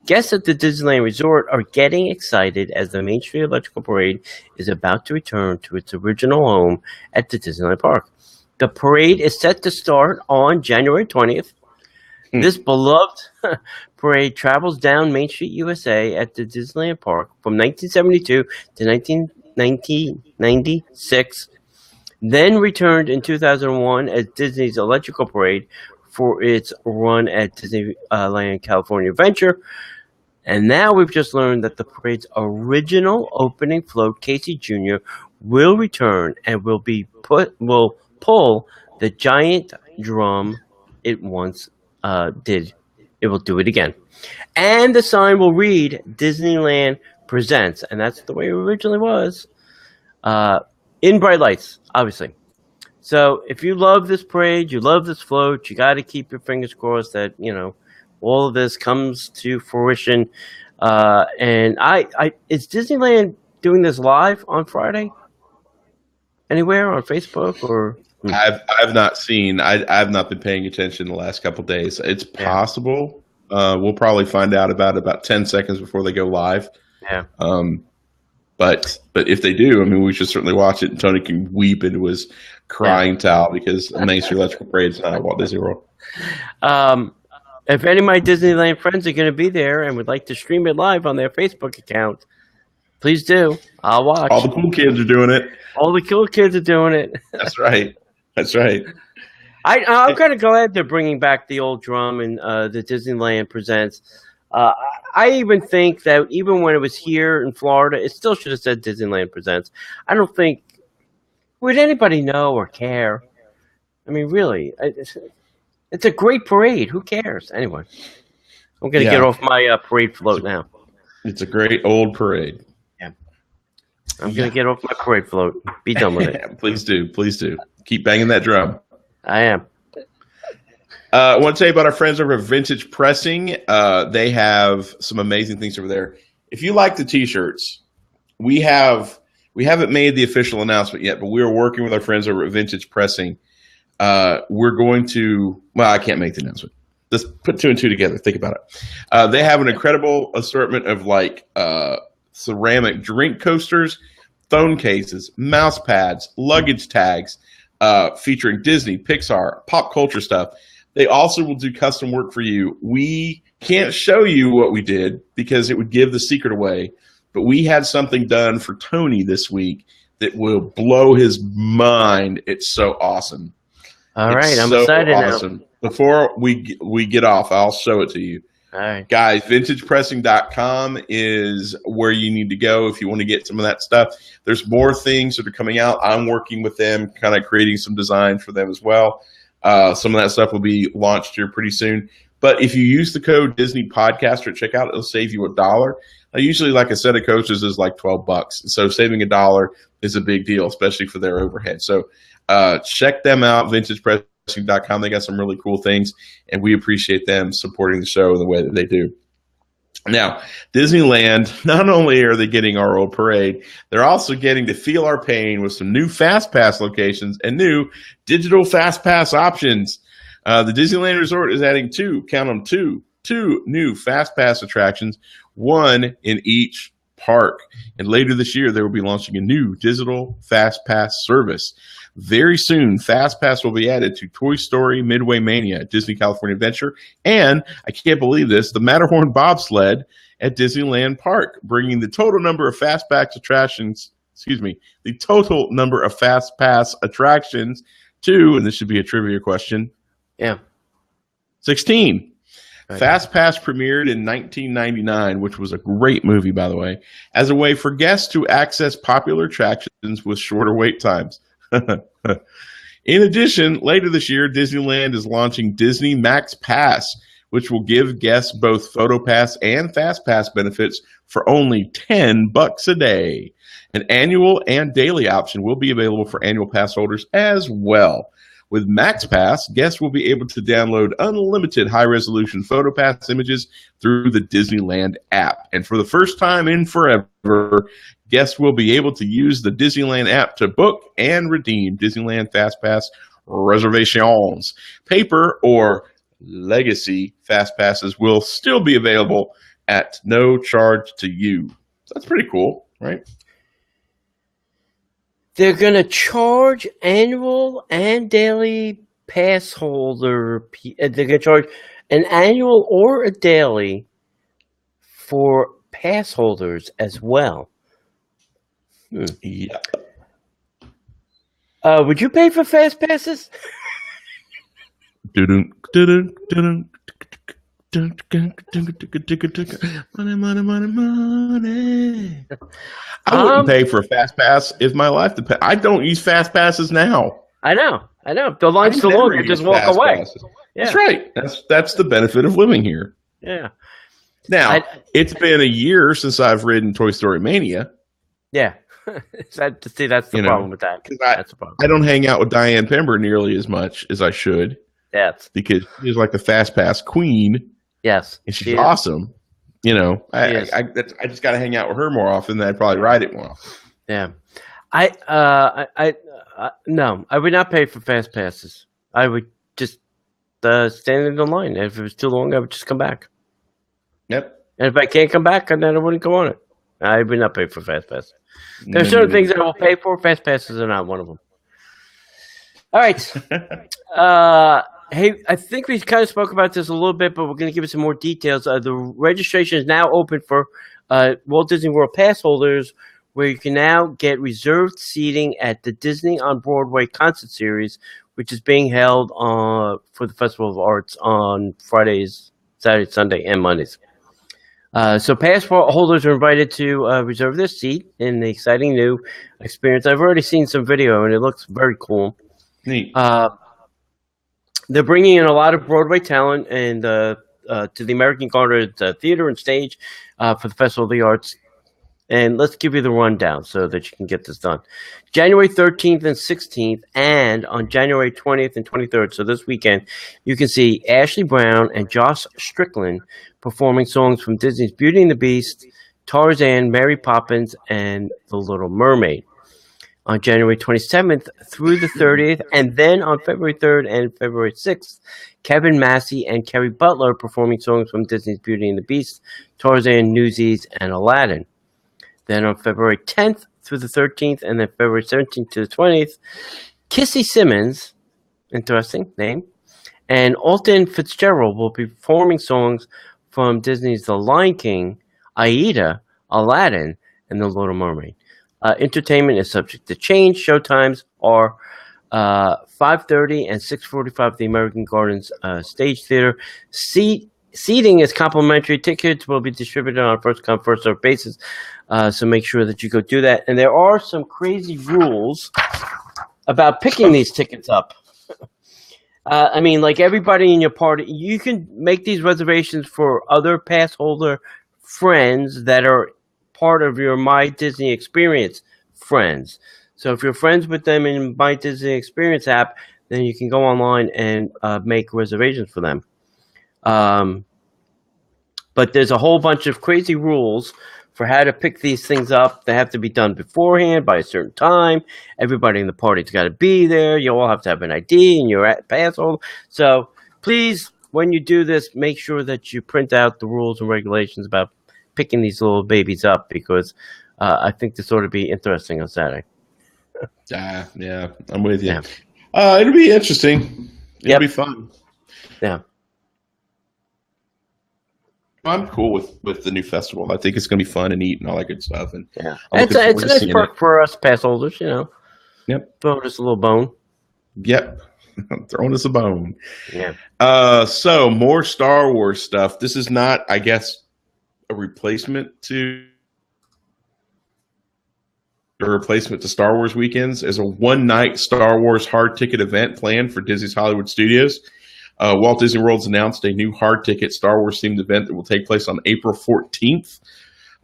Guests at the Disneyland Resort are getting excited as the Main Street Electrical Parade is about to return to its original home at the Disneyland Park. The parade is set to start on January 20th. This beloved parade travels down Main Street, USA at the Disneyland Park from 1972 to 1996, then returned in 2001 as Disney's Electrical Parade for its run at Disneyland California Adventure. And now we've just learned that the parade's original opening float, Casey Jr., will return and will pull the giant drum it once did. It will do it again. And the sign will read Disneyland Presents, and that's the way it originally was, in bright lights, obviously. So if you love this parade, you love this float, you got to keep your fingers crossed that, all of this comes to fruition. And is Disneyland doing this live on Friday? Anywhere on Facebook or? I've not seen. I've not been paying attention the last couple of days. It's possible. We'll probably find out about 10 seconds before they go live. Yeah. But if they do, I mean, we should certainly watch it. And Tony can weep into his crying towel because Main Street Electrical Parade is not at Walt Disney World. If any of my Disneyland friends are going to be there and would like to stream it live on their Facebook account, please do. I'll watch. All the cool kids are doing it. All the cool kids are doing it. That's right. That's right. I'm kind of glad they're bringing back the old drum and the Disneyland Presents. I even think that even when it was here in Florida, it still should have said Disneyland Presents. I don't think would anybody know or care. I mean, really, it's a great parade. Who cares? Anyway, I'm going to get off my parade float now. It's a great old parade. Yeah. I'm going to get off my parade float. Be done with it. Please do. Please do. Keep banging that drum. I am. I want to tell you about our friends over at Vintage Pressing. They have some amazing things over there. If you like the T-shirts, we haven't made the official announcement yet, but we are working with our friends over at Vintage Pressing. We're going to, I can't make the announcement. Just put two and two together. Think about it. They have an incredible assortment of ceramic drink coasters, phone cases, mouse pads, luggage tags, featuring Disney, Pixar, pop culture stuff. They also will do custom work for you. We can't show you what we did because it would give the secret away, but we had something done for Tony this week that will blow his mind. It's so awesome. All right, I'm excited now. Before we get off, I'll show it to you. All right. Guys, vintagepressing.com is where you need to go if you want to get some of that stuff. There's more things that are coming out. I'm working with them, kind of creating some designs for them as well. Some of that stuff will be launched here pretty soon. But if you use the code Disney Podcaster at checkout, it'll save you $1. Now, usually, like a set of coaches is like $12. So saving $1 is a big deal, especially for their overhead. So check them out, vintagepressing.com. They got some really cool things, and we appreciate them supporting the show in the way that they do. Now, Disneyland, not only are they getting our old parade, they're also getting to feel our pain with some new Fast Pass locations and new digital Fast Pass options. The Disneyland Resort is adding two new Fast Pass attractions, one in each park. And later this year, they will be launching a new digital Fast Pass service. Very soon, Fast Pass will be added to Toy Story Midway Mania at Disney California Adventure, and I can't believe this, the Matterhorn Bobsled at Disneyland Park, bringing the total number of Fast Pass attractions. The total number of Fast Pass attractions to, and this should be a trivia question. Yeah, 16. Okay. Fast Pass premiered in 1999, which was a great movie, by the way, as a way for guests to access popular attractions with shorter wait times. In addition, later this year, Disneyland is launching Disney Max Pass, which will give guests both PhotoPass and Fast Pass benefits for only $10 a day. An annual and daily option will be available for annual pass holders as well. With Max Pass, guests will be able to download unlimited high-resolution PhotoPass images through the Disneyland app. And for the first time in forever, guests will be able to use the Disneyland app to book and redeem Disneyland Fast Pass reservations. Paper or legacy Fast Passes will still be available at no charge to you. That's pretty cool, right? They're going to charge annual and daily pass holder. They're going to charge an annual or a daily for pass holders as well. Yeah. Would you pay for Fast Passes? Money, money, money, money. I wouldn't pay for a fast pass if my life depended. I don't use fast passes now. I know. The line's too long. You just walk away. Passes. Yeah. That's right. That's the benefit of living here. Yeah. Now, it's been a year since I've ridden Toy Story Mania. Yeah. That's the problem with that. That's the problem. I don't hang out with Diane Pember nearly as much as I should. Yes. Because she's like the fast pass queen. Yes. And she's awesome. I just got to hang out with her more often than I'd probably ride it more often. Yeah. No, I would not pay for fast passes. I would just stand in the line. If it was too long, I would just come back. Yep. And if I can't come back, then I wouldn't go on it. I would not pay for fast passes. There are certain things I will pay for. Fast passes are not one of them. All right. Hey, I think we kind of spoke about this a little bit, but we're going to give you some more details. The registration is now open for Walt Disney World Pass holders, where you can now get reserved seating at the Disney on Broadway concert series, which is being held for the Festival of Arts on Fridays, Saturday, Sunday, and Mondays. So passport holders are invited to reserve their seat in the exciting new experience. I've already seen some video, and it looks very cool. Neat. They're bringing in a lot of Broadway talent and to the American Garden Theater and Stage for the Festival of the Arts. And let's give you the rundown so that you can get this done. January 13th and 16th, and on January 20th and 23rd, so this weekend, you can see Ashley Brown and Josh Strickland performing songs from Disney's Beauty and the Beast, Tarzan, Mary Poppins, and The Little Mermaid. On January 27th through the 30th, and then on February 3rd and February 6th, Kevin Massey and Kerry Butler performing songs from Disney's Beauty and the Beast, Tarzan, Newsies, and Aladdin. Then on February 10th through the 13th, and then February 17th to the 20th, Kissy Simmons, interesting name, and Alton Fitzgerald will be performing songs from Disney's The Lion King, Aida, Aladdin, and The Little Mermaid. Entertainment is subject to change. Showtimes are 5:30 and 6:45 at the American Gardens Stage Theater. Seating is complimentary. Tickets will be distributed on a first-come, first-served basis, so make sure that you go do that. And there are some crazy rules about picking these tickets up. I mean, like everybody in your party, you can make these reservations for other pass holder friends that are part of your My Disney Experience friends. So if you're friends with them in My Disney Experience app, then you can go online and make reservations for them. But there's a whole bunch of crazy rules for how to pick these things up. They have to be done beforehand by a certain time. Everybody in the party's got to be there. You all have to have an ID and you're at pass holder. So please, when you do this, make sure that you print out the rules and regulations about picking these little babies up, because I think this ought to be interesting on Saturday. Yeah, I'm with you. Yeah. It'll be interesting. It'll be fun. Yeah. I'm cool with the new festival. I think it's going to be fun and neat and all that good stuff. And yeah, it's a nice perk for us pass holders, Yep. Throw us a little bone. Yep. Throwing us a bone. Yeah. So more Star Wars stuff. This is not, I guess, a replacement to Star Wars weekends. As a one-night Star Wars hard ticket event planned for Disney's Hollywood Studios. Walt Disney World's announced a new hard ticket Star Wars themed event that will take place on April 14th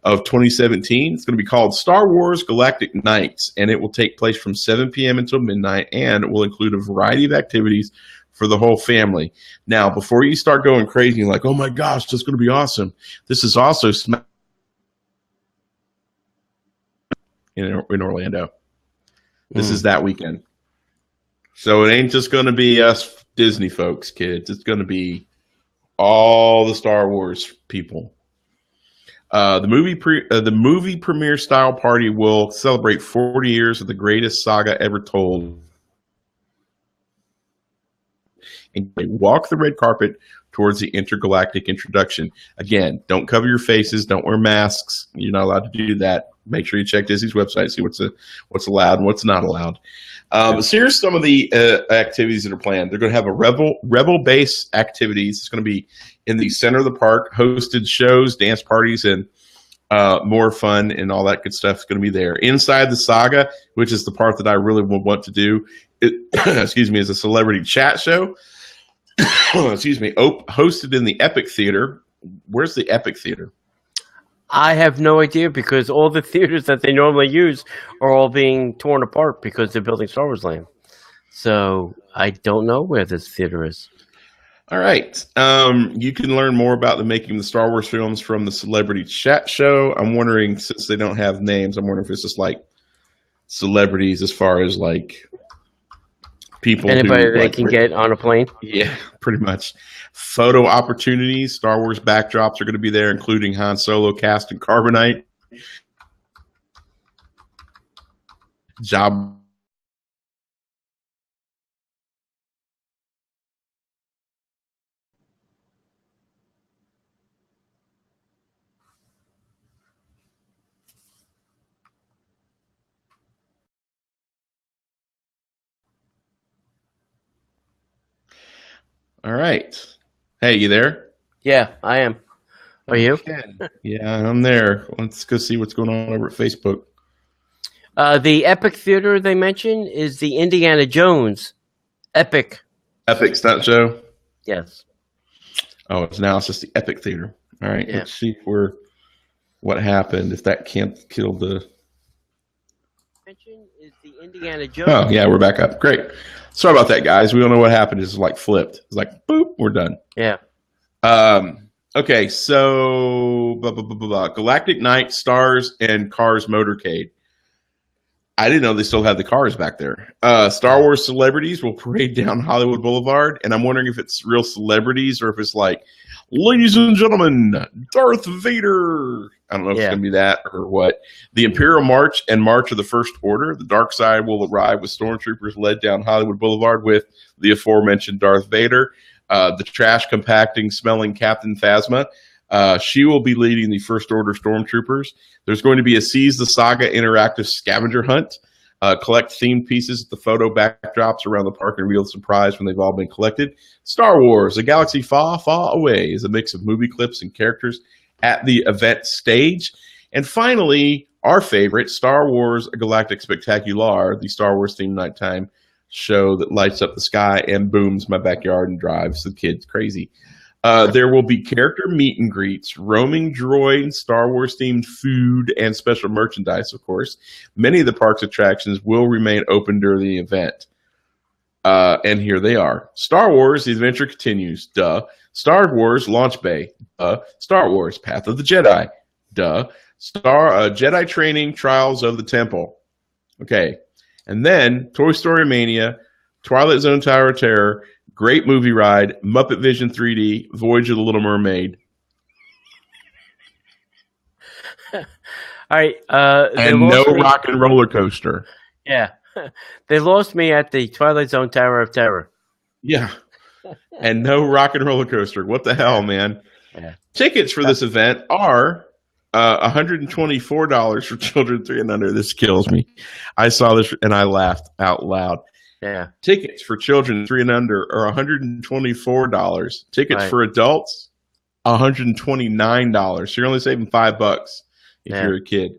of 2017. It's going to be called Star Wars Galactic Nights, and it will take place from 7 p.m. until midnight, and it will include a variety of activities for the whole family. Now, before you start going crazy, like, oh my gosh, that's going to be awesome, this is also in Orlando. This is that weekend. So it ain't just going to be us Disney folks, kids. It's going to be all the Star Wars people. The movie premiere style party will celebrate 40 years of the greatest saga ever told. And they walk the red carpet towards the intergalactic introduction. Again, don't cover your faces. Don't wear masks. You're not allowed to do that. make sure you check Disney's website, see what's allowed and what's not allowed. So here's some of the activities that are planned. They're going to have a rebel base activities. It's going to be in the center of the park, hosted shows, dance parties, and more fun and all that good stuff is going to be there. Inside the Saga, which is the part that I really would want to do, excuse me, is a celebrity chat show. Excuse me, hosted in the Epic Theater. Where's the Epic Theater? I have no idea because all the theaters that they normally use are all being torn apart because they're building Star Wars Land. So I don't know where this theater is. All right. You can learn more about the making of the Star Wars films from the Celebrity Chat Show. I'm wondering, since they don't have names, I'm wondering if it's just like celebrities as far as like people. Anybody they can get on a plane? Yeah, pretty much. Photo opportunities. Star Wars backdrops are going to be there, including Han Solo cast in Carbonite. Job. All right. Hey, you there? Yeah, I am. Are you? Yeah, I'm there. Let's go see what's going on over at Facebook. The Epic Theater they mentioned is the Indiana Jones Epic Stunt Show? Yes. Oh, it's just the Epic Theater. All right, Yeah. Let's see what happened, if that can't kill the... Is the Indiana Jones. Oh, yeah, we're back up. Great. Sorry about that, guys. We don't know what happened. It's like flipped. It's like, boop, we're done. Yeah. Okay, so Galactic Night, Stars, and Cars Motorcade. I didn't know they still had the cars back there. Star Wars celebrities will parade down Hollywood Boulevard, and I'm wondering if it's real celebrities or if it's like, ladies and gentlemen, Darth Vader. I don't know if it's going to be that or what. The Imperial March and March of the First Order. The dark side will arrive with stormtroopers led down Hollywood Boulevard with the aforementioned Darth Vader. The trash compacting smelling Captain Phasma. She will be leading the First Order stormtroopers. There's going to be a Seize the Saga interactive scavenger hunt. Collect themed pieces at the photo backdrops around the park and reveal the surprise when they've all been collected. Star Wars, A Galaxy Far, Far Away is a mix of movie clips and characters at the event stage. And finally, our favorite, Star Wars, A Galactic Spectacular, the Star Wars themed nighttime show that lights up the sky and booms my backyard and drives the kids crazy. There will be character meet and greets, roaming droids, Star Wars themed food, and special merchandise, of course. Many of the park's attractions will remain open during the event. And here they are. Star Wars, The Adventure Continues. Duh. Star Wars, Launch Bay. Duh. Star Wars, Path of the Jedi. Duh. Jedi Training, Trials of the Temple. Okay. And then Toy Story Mania, Twilight Zone Tower of Terror, Great Movie Ride, Muppet Vision 3D, Voyage of the Little Mermaid. All right. And no Rock and Roller Coaster. Yeah. They lost me at the Twilight Zone Tower of Terror. Yeah. And no Rock and Roller Coaster. What the hell, man? Yeah. Tickets for this event are $124 for children 3 and under. This kills me. I saw this and I laughed out loud. Yeah. Tickets for children 3 and under are $124. Tickets for adults, $129. So you're only saving $5 if you're a kid.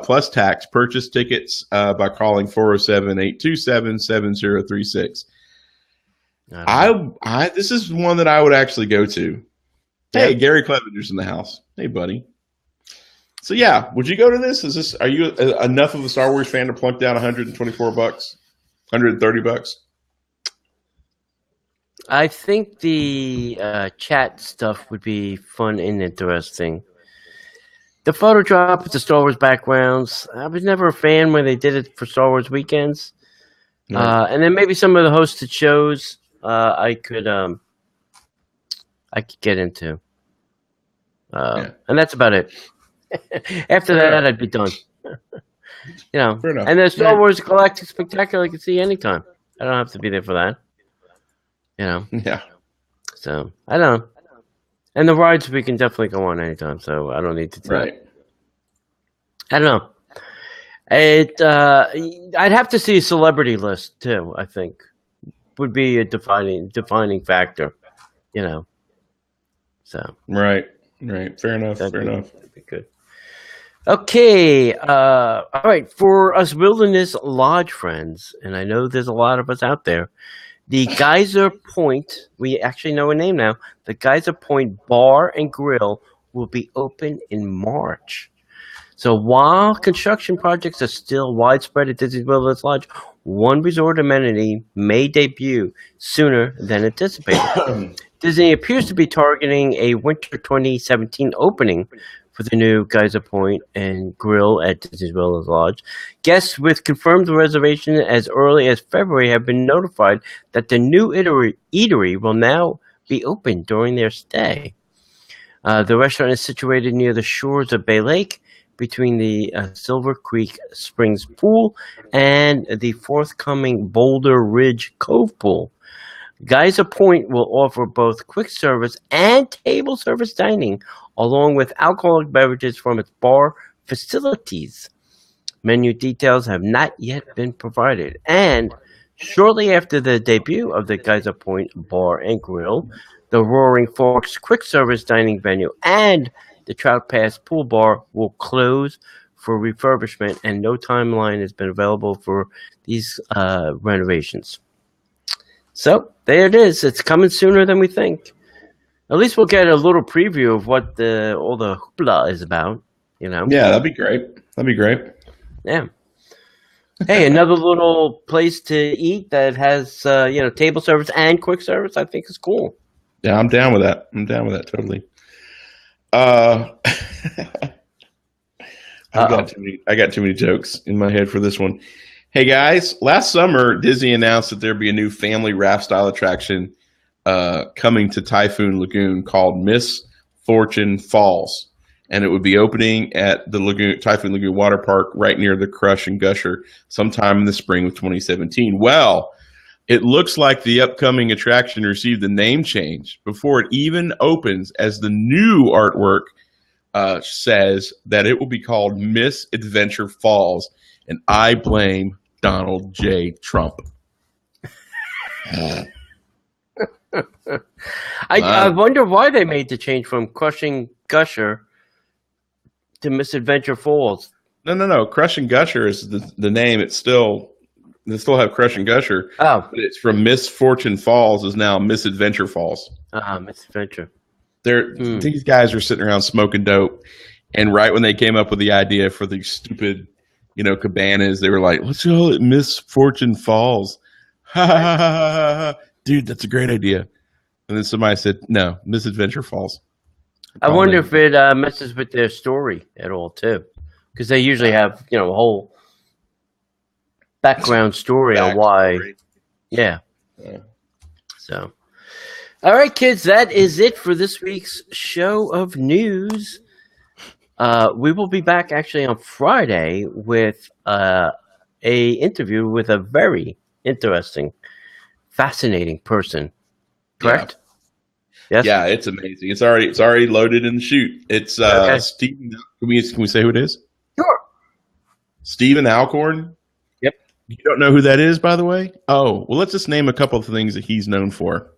Plus tax. Purchase tickets by calling 407-827-7036. This is one that I would actually go to. Hey, Gary Clevenger's in the house. Hey, buddy. So yeah, would you go to this? Are you enough of a Star Wars fan to plunk down $124? $130? I think the chat stuff would be fun and interesting. The photo drop with the Star Wars backgrounds, I was never a fan when they did it for Star Wars weekends. And then maybe some of the hosted shows I could get into. And that's about it. After that, I'd be done. You know, and there's Star Wars Galactic Spectacular I can see anytime. I don't have to be there for that. You know? Yeah. So, I don't know. And the rides we can definitely go on anytime, so I don't need to tell. Right. I don't know. I'd have to see a celebrity list too. I think would be a defining factor. You know, so Right. Fair enough. that'd be good. Okay, all right. For us Wilderness Lodge friends, and I know there's a lot of us out there. The Geyser Point, we actually know a name now. The Geyser Point Bar and Grill will be open in March. So while construction projects are still widespread at Disney Wilderness Lodge, one resort amenity may debut sooner than anticipated. Disney appears to be targeting a winter 2017 opening for the new Geyser Point and Grill at Disney Wilderness Lodge. Guests with confirmed reservation as early as February have been notified that the new eatery will now be open during their stay. The restaurant is situated near the shores of Bay Lake, between the Silver Creek Springs Pool and the forthcoming Boulder Ridge Cove Pool. Geyser Point will offer both quick service and table service dining, along with alcoholic beverages from its bar facilities. Menu details have not yet been provided, and shortly after the debut of the Geyser Point Bar and Grill, the Roaring Forks quick service dining venue and the Trout Pass Pool Bar will close for refurbishment, and no timeline has been available for these renovations. So there it is. It's coming sooner than we think. At least we'll get a little preview of what all the hoopla is about. You know? Yeah, that'd be great. Yeah. Hey, another little place to eat that has table service and quick service. I think is cool. Yeah, I'm down with that. Totally. I got too many jokes in my head for this one. Hey guys, last summer Disney announced that there'd be a new family raft style attraction coming to Typhoon Lagoon called Miss Fortune Falls, and it would be opening at the Typhoon Lagoon Water Park right near the Crush and Gusher sometime in the spring of 2017. Well, it looks like the upcoming attraction received a name change before it even opens, as the new artwork says that it will be called Miss Adventure Falls, and I blame Donald J. Trump. I wonder why they made the change from Crushing Gusher to Misadventure Falls. No. Crush and Gusher is the name. They still have Crush and Gusher. Oh. But it's from Miss Fortune Falls is now Misadventure Falls. Misadventure. These guys are sitting around smoking dope, and right when they came up with the idea for these stupid, cabanas, they were like, let's call it Miss Fortune Falls. Ha ha ha ha ha. Dude, that's a great idea. And then somebody said, no, Misadventure Falls. I wonder if it messes with their story at all, too. Because they usually have, a whole background story on why. Yeah. So, all right, kids, that is it for this week's show of news. We will be back actually on Friday with a interview with a very interesting, fascinating person. Correct? Yes? Yeah, it's amazing. It's already loaded in the chute. It's okay. Stephen. Can we say who it is? Sure. Stephen Alcorn. Yep. You don't know who that is, by the way? Oh, well, let's just name a couple of things that he's known for.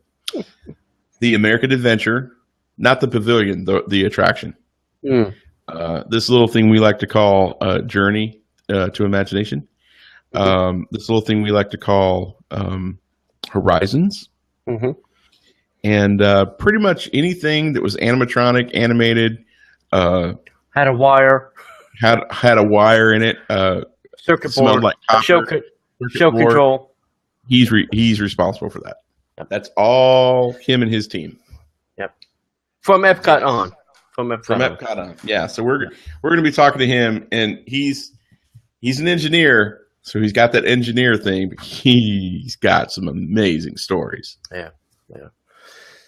The American Adventure, not the pavilion, the attraction. This little thing we like to call Journey to Imagination. This little thing we like to call Horizons. Mm-hmm. And pretty much anything that was animatronic, animated, had a wire, had a wire in it, circuit board, like show control. He's responsible for that. Yep. That's all him and his team. Yep. From Epcot on. From Epcot on. Yeah. So we're going to be talking to him, and he's an engineer, so he's got that engineer thing. But he's got some amazing stories. Yeah.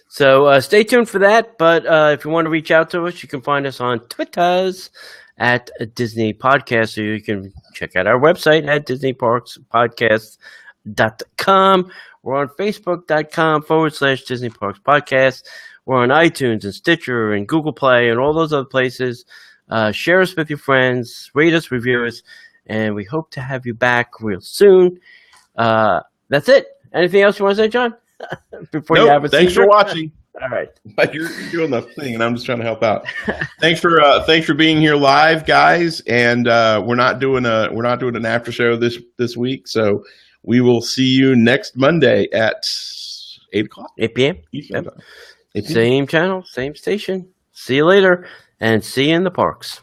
So stay tuned for that. But if you want to reach out to us, you can find us on Twitters at Disney Podcast, or you can check out our website at DisneyParksPodcast.com. We're on Facebook.com/Disney Parks Podcast. We're on iTunes and Stitcher and Google Play and all those other places. Share us with your friends, rate us, review us, and we hope to have you back real soon. That's it. Anything else you want to say, John? Before you have a thanks seizure? for watching. All right. You're doing the thing, and I'm just trying to help out. Thanks for being here live, guys. And we're not doing an after show this week, so we will see you next Monday at 8 o'clock. 8 p.m. Yep. Same channel, same station. See you later, and see you in the parks.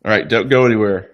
All right, don't go anywhere.